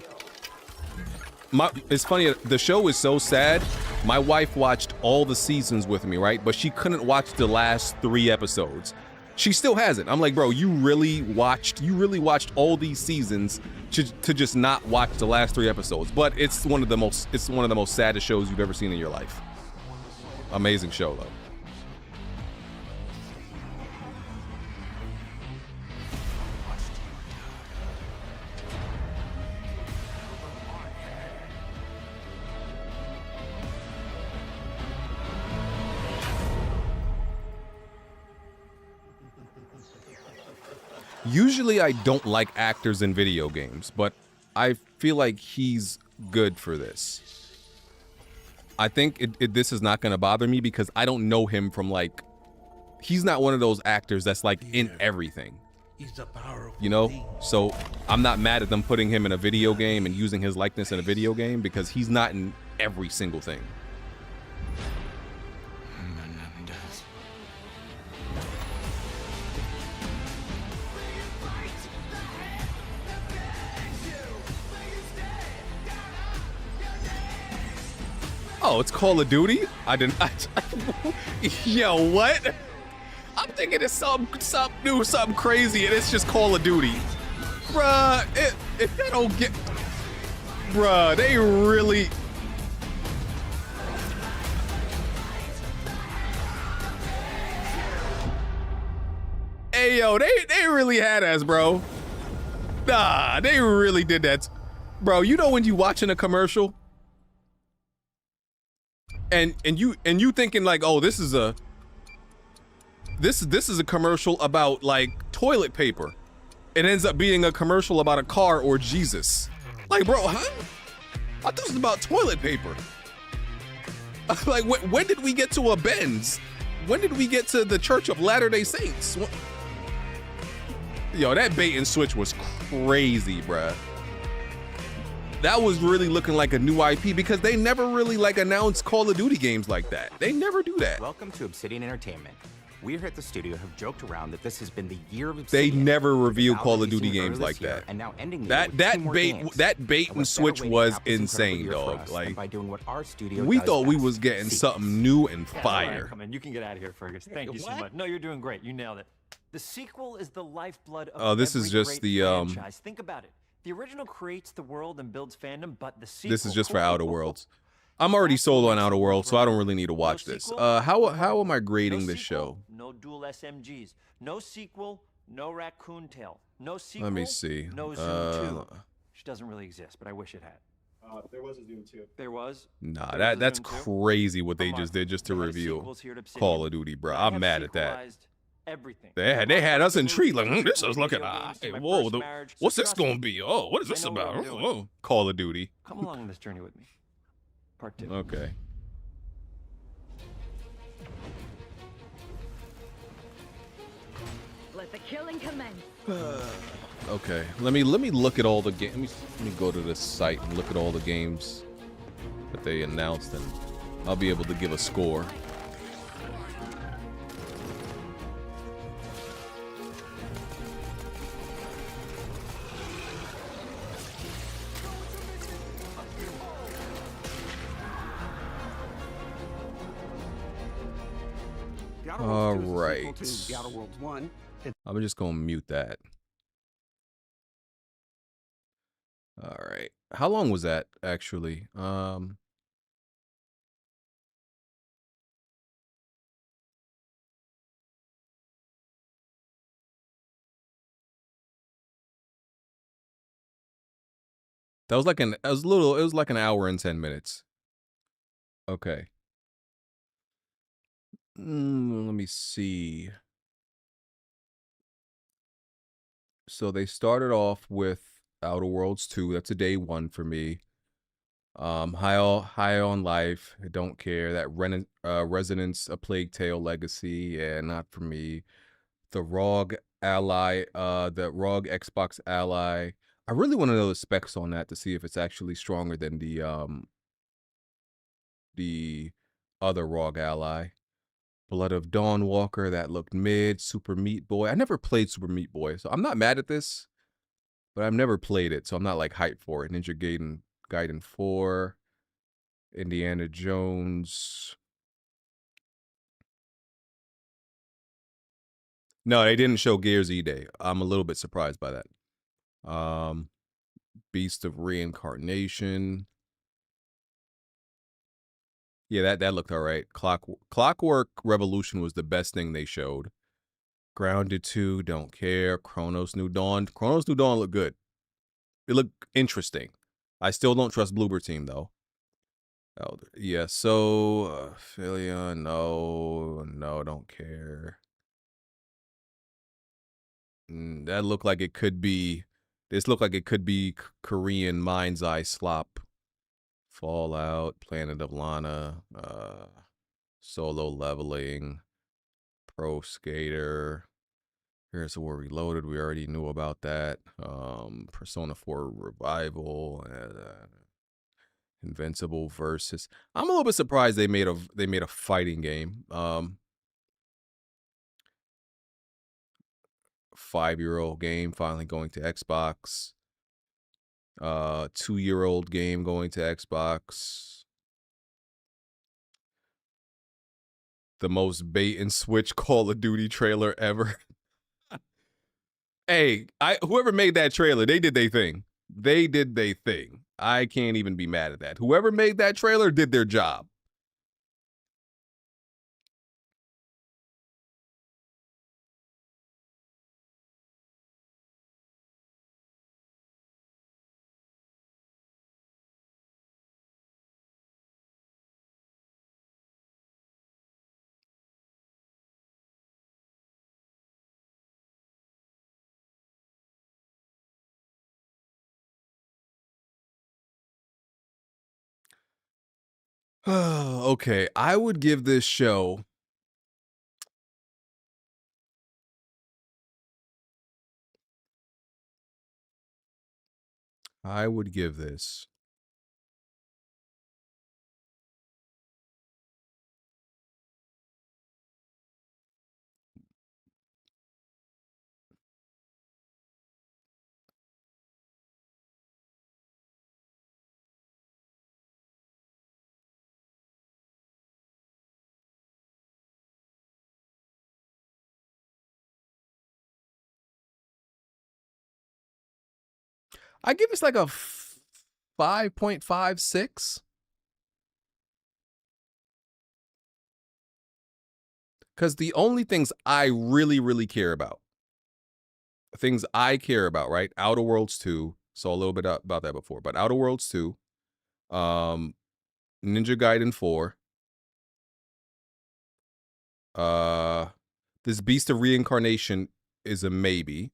A: It's funny, the show is so sad. My wife watched all the seasons with me, right? But she couldn't watch the last 3 episodes. She still hasn't. I'm like, bro, you really watched all these seasons to just not watch the last 3 episodes. But it's one of the most saddest shows you've ever seen in your life. Amazing show though. Usually I don't like actors in video games, but I feel like he's good for this. I think this is not going to bother me because I don't know him from like, he's not one of those actors that's like in everything, you know? So I'm not mad at them putting him in a video game and using his likeness in a video game because he's not in every single thing. Oh, it's Call of Duty? Yo, what? I'm thinking it's something new, something crazy, and it's just Call of Duty. Bruh, if they don't get... Bruh, they really... Hey, yo, they really had us, bro. Nah, they really did that. Bro, you know when you watching a commercial? And you thinking like, oh, this is a This is a commercial about like toilet paper. It ends up being a commercial about a car or Jesus. Like, bro, huh? I thought this was about toilet paper. Like, when did we get to a Benz? When did we get to the Church of Latter-day Saints? Yo, that bait and switch was crazy, bruh. That was really looking like a new IP because they never really like announce Call of Duty games like that. They never do that.
N: Welcome to Obsidian Entertainment. We here at the studio have joked around that this has been the year of
A: They
N: Obsidian.
A: never reveal Call of Duty games like that.
N: And now ending
A: That bait and switch was insane, dog. Like,
N: by doing what our studio
A: we
N: does
A: thought we
N: best.
A: was getting something new and fire.
Q: Come in. You can get out of here, Fergus. Thank you so much. No, you're doing great. You nailed it. The sequel is the lifeblood of
A: Oh, this is
Q: every
A: just
Q: great
A: the
Q: franchise. Think about it. The original creates the world and builds fandom, but the sequel.
A: This is just for Outer Worlds. I'm already sold on Outer Worlds, so I don't really need to watch this. How am I grading this show?
Q: No dual SMGs. No sequel. No raccoon tail. No sequel.
A: Let me see.
Q: No Zoom 2. Which doesn't really exist, but I wish it had.
S: There was a Zoom 2.
Q: There was?
A: Nah, that's crazy what they just did just to reveal Call of Duty, bro. I'm mad at that.
Q: Everything.
A: They had us intrigued, like, this is looking whoa, what's this gonna be? Oh, what is this about? Oh, Call of Duty.
Q: Come along on this journey with me. Part 2.
A: Okay.
X: Let the killing commence.
A: Okay, let me look at all the games. Let me go to this site and look at all the games that they announced, and I'll be able to give a score. All right.
Y: The Outer Worlds 1.
A: I'm just gonna mute that. All right. How long was that actually? That was like it was like an hour and 10 minutes. Okay. Let me see. So they started off with Outer Worlds 2. That's a day one for me. High on Life. I don't care. That Resonance, A Plague Tale Legacy. Yeah, not for me. The ROG Ally, the ROG Xbox Ally. I really want to know the specs on that to see if it's actually stronger than the other ROG Ally. Blood of Dawnwalker, that looked mid. Super Meat Boy. I never played Super Meat Boy, so I'm not mad at this, but I've never played it, so I'm not like hyped for it. Ninja Gaiden 4, Indiana Jones. No, they didn't show Gears E-Day. I'm a little bit surprised by that. Beast of Reincarnation. Yeah, that looked all right. Clockwork Revolution was the best thing they showed. Grounded 2, don't care. Chronos New Dawn. Chronos New Dawn looked good. It looked interesting. I still don't trust Bloober Team, though. Yeah, so... Philia, no, don't care. That looked like it could be... This looked like it could be Korean Mind's Eye slop. Fallout, Planet of Lana, Solo Leveling, Pro Skater. Here's War Reloaded. We already knew about that. Persona 4 Revival, Invincible Versus. I'm a little bit surprised they made a fighting game. 5-year-old game finally going to Xbox. 2-year-old game going to Xbox. The most bait and switch Call of Duty trailer ever. Hey, whoever made that trailer, they did their thing. They did their thing. I can't even be mad at that. Whoever made that trailer did their job. Okay, I would give this show I would give this I give this like a 5.56. Because the only things I really, really care about, right? Outer Worlds 2. Saw a little bit about that before, but Outer Worlds 2, Ninja Gaiden 4, this Beast of Reincarnation is a maybe.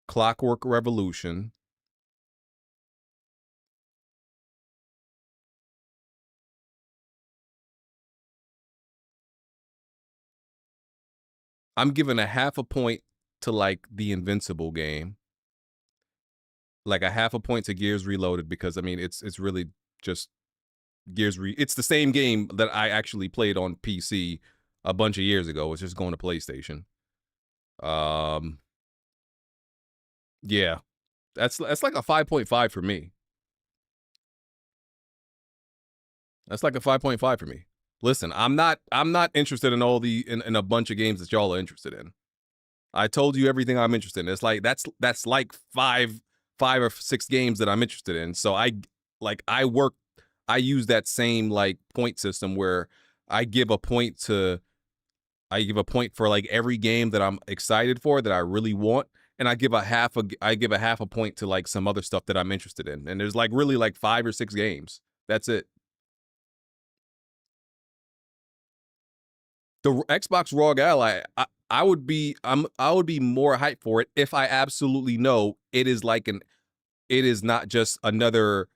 A: Clockwork Revolution. I'm giving a half a point to like the Invincible game. Like a half a point to Gears Reloaded, because I mean it's really just it's the same game that I actually played on PC a bunch of years ago. It's just going to PlayStation. Yeah. That's like a 5.5 for me. That's like a 5.5 for me. Listen, I'm not interested in all in a bunch of games that y'all are interested in. I told you everything I'm interested in. It's like that's like five or six games that I'm interested in. So I use that same like point system where I give a point for like every game that I'm excited for, that I really want, and I give a half a point to like some other stuff that I'm interested in. And there's like really like 5 or 6 games. That's it. The Xbox ROG Ally, I would be more hyped for it if I absolutely know it is not just another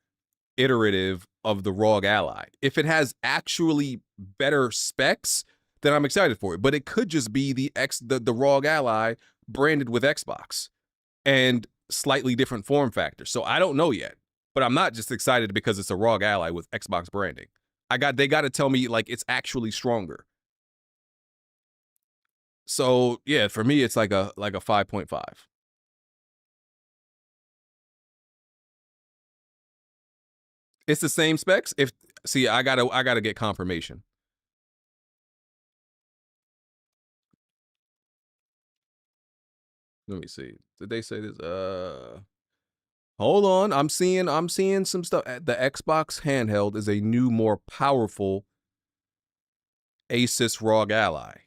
A: iterative of the ROG Ally. If it has actually better specs, then I'm excited for it. But it could just be the ROG Ally branded with Xbox and slightly different form factor. So I don't know yet. But I'm not just excited because it's a ROG Ally with Xbox branding. They got to tell me like it's actually stronger. So yeah, for me, it's like a 5.5. It's the same specs. I gotta get confirmation. Let me see. Did they say this? Hold on. I'm seeing some stuff. The Xbox handheld is a new, more powerful Asus ROG Ally.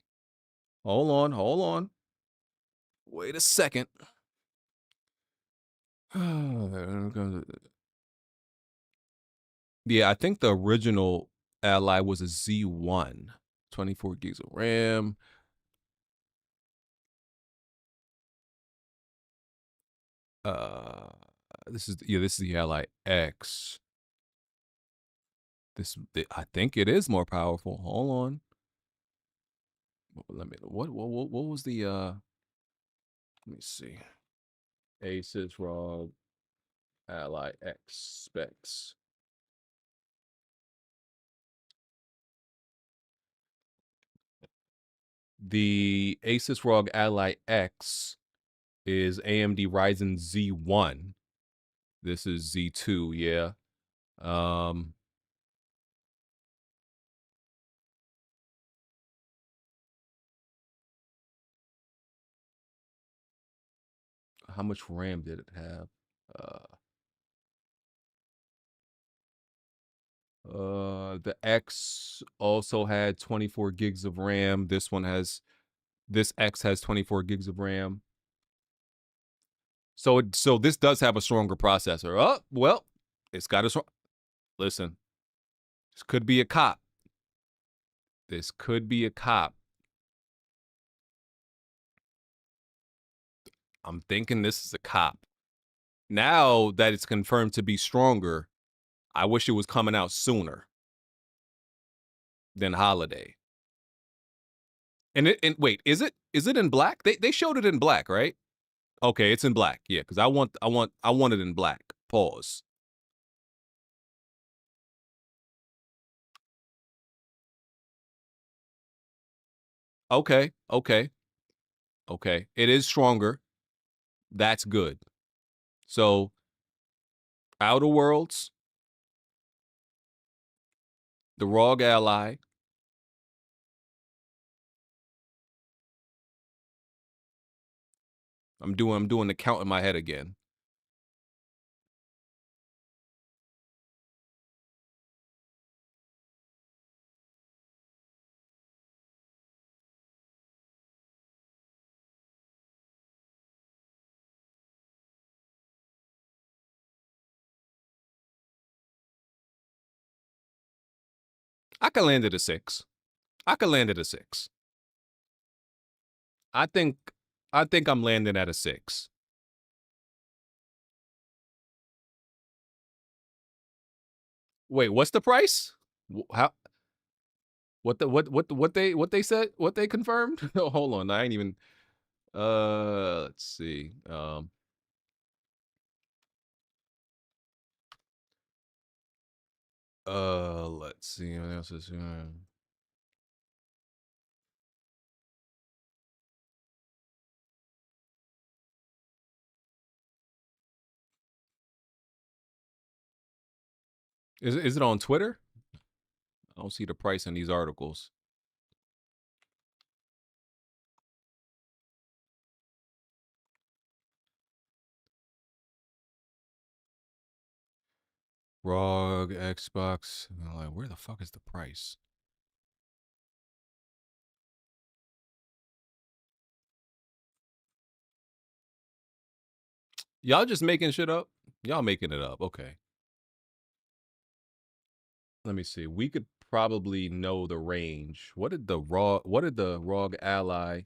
A: Hold on. Wait a second. Yeah, I think the original Ally was a Z1, 24 gigs of RAM. This is the Ally X. I think it is more powerful. Hold on. What was the let me see. Asus ROG Ally X specs. The Asus ROG Ally X is AMD Ryzen Z1. This is Z2, yeah. How much RAM did it have? The X also had 24 gigs of RAM. This X has 24 gigs of RAM. So this does have a stronger processor. Oh, well, it's got a strong. Listen, this could be a cop. I'm thinking this is a cop. Now that it's confirmed to be stronger, I wish it was coming out sooner. than Holiday. And wait, is it in black? They showed it in black, right? Okay, it's in black. Yeah, because I want it in black. Pause. Okay. It is stronger. That's good. So, Outer Worlds, the Rogue Ally. I'm doing the count in my head again. I could land at a 6. I could land at a 6. I think I'm landing at a 6. Wait, what's the price? How? What they said? What they confirmed? Hold on, I ain't even. Let's see. Let's see what else is. Is it on Twitter? I don't see the price in these articles. ROG, Xbox. I'm like, where the fuck is the price? Y'all just making shit up? Y'all making it up. Okay. Let me see. We could probably know the range. What did the ROG Ally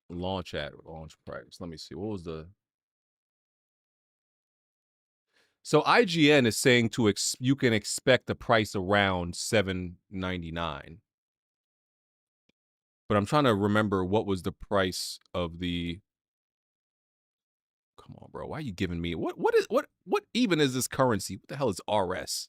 A: launch price? Let me see. What was the So IGN is saying you can expect the price around $7.99. But I'm trying to remember what was the price of the. Come on, bro. Why are you giving me what even is this currency? What the hell is RS?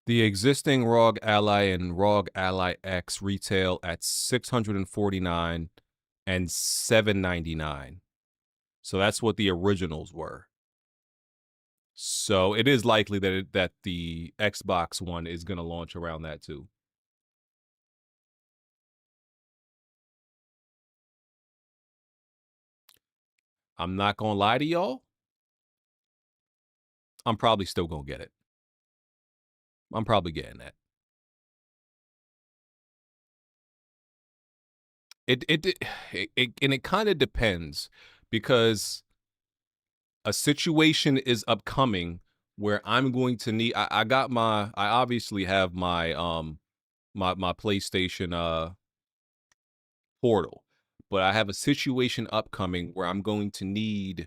A: The existing ROG Ally and ROG Ally X retail at $649 and $799. So that's what the originals were. So it is likely that the Xbox One is going to launch around that too. I'm not going to lie to y'all. I'm probably still going to get it. I'm probably getting that. It kind of depends, because a situation is upcoming where I'm going to need. I obviously have my my PlayStation portal, but I have a situation upcoming where I'm going to need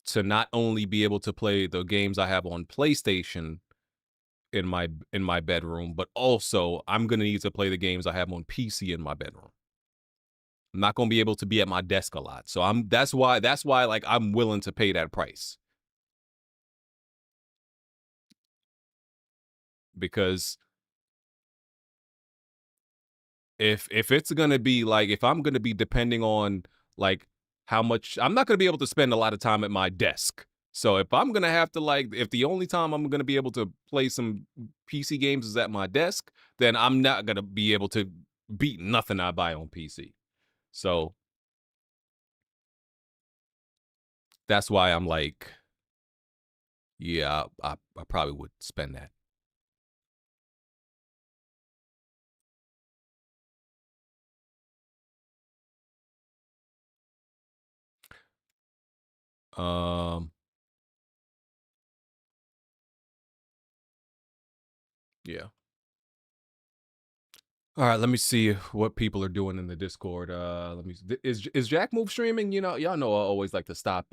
A: to not only be able to play the games I have on PlayStation in my bedroom, but also I'm going to need to play the games I have on PC in my bedroom. I'm not going to be able to be at my desk a lot. So that's why like I'm willing to pay that price. Because if it's going to be like, if I'm going to be depending on like how much, I'm not going to be able to spend a lot of time at my desk. So if I'm going to have to like, if the only time I'm going to be able to play some PC games is at my desk, then I'm not going to be able to beat nothing I buy on PC. So that's why I'm like, yeah, I probably would spend that. Yeah. All right, let me see what people are doing in the Discord. Let me. Is Jack Move streaming? You know, y'all know I always like to stop.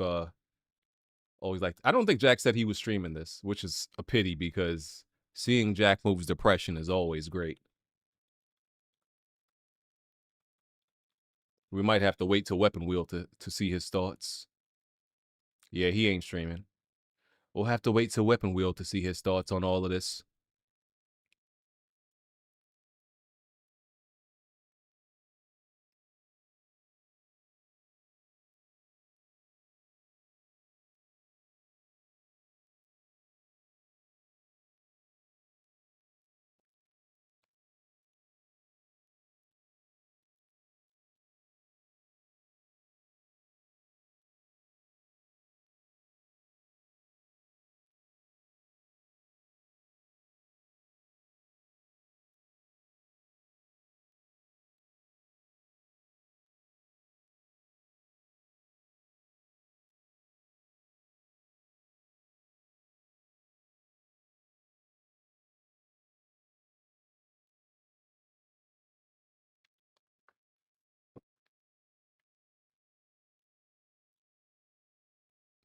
A: Always like. I don't think Jack said he was streaming this, which is a pity because seeing Jack Move's depression is always great. We might have to wait till Weapon Wheel to see his thoughts. Yeah, he ain't streaming. We'll have to wait till Weapon Wheel to see his thoughts on all of this.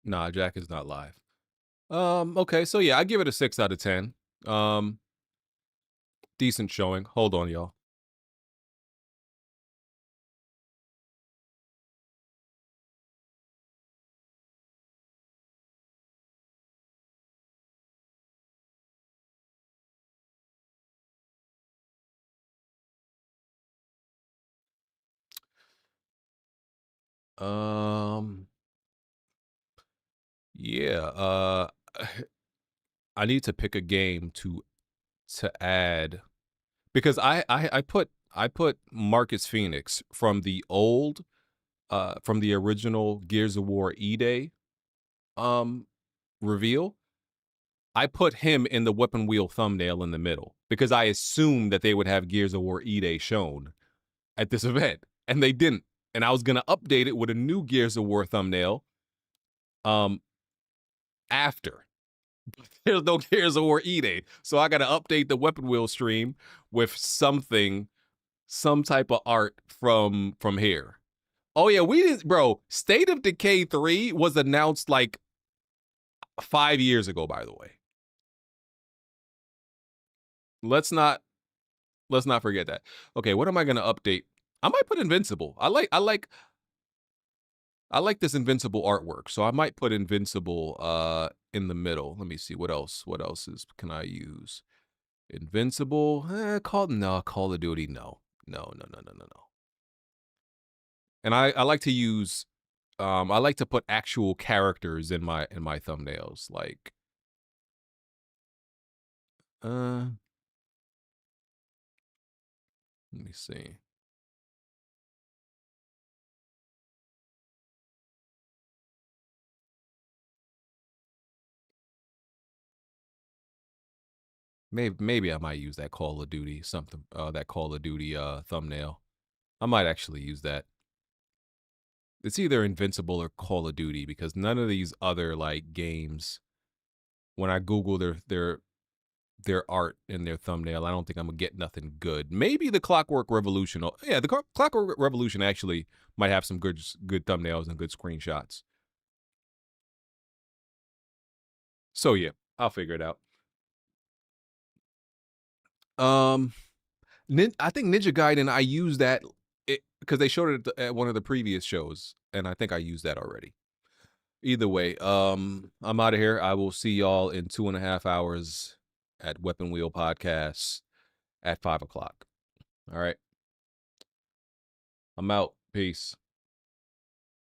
A: Nah, Jack is not live. Okay, so yeah, I give it a 6 out of 10. Decent showing. Hold on, y'all. Yeah, I need to pick a game to add because I put Marcus Phoenix from the old from the original Gears of War E-Day reveal. I put him in the Weapon Wheel thumbnail in the middle because I assumed that they would have Gears of War E-Day shown at this event, and they didn't. And I was gonna update it with a new Gears of War thumbnail after. There's no Gears of War E-Day, so I gotta update the Weapon Wheel stream with some type of art from here. Oh yeah, we didn't, bro. State of Decay 3 was announced like 5 years ago, by the way. Let's not forget that. Okay, what am I gonna update? I might put Invincible. I like this Invincible artwork, so I might put Invincible in the middle. Let me see what else. What else can I use? Invincible. Call of Duty. No. And I like to use. I like to put actual characters in my thumbnails. Like, let me see. Maybe I might use that Call of Duty that Call of Duty thumbnail. I might actually use that. It's either Invincible or Call of Duty because none of these other like games, when I Google their art in their thumbnail, I don't think I'm gonna get nothing good. Maybe the Clockwork Revolution. Yeah, the Clockwork Revolution actually might have some good thumbnails and good screenshots. So yeah, I'll figure it out. I think Ninja Gaiden, I used that because they showed it at one of the previous shows, and I think I used that already. Either way, I'm out of here. I will see y'all in 2.5 hours at Weapon Wheel Podcasts at 5 o'clock. All right. I'm out. Peace.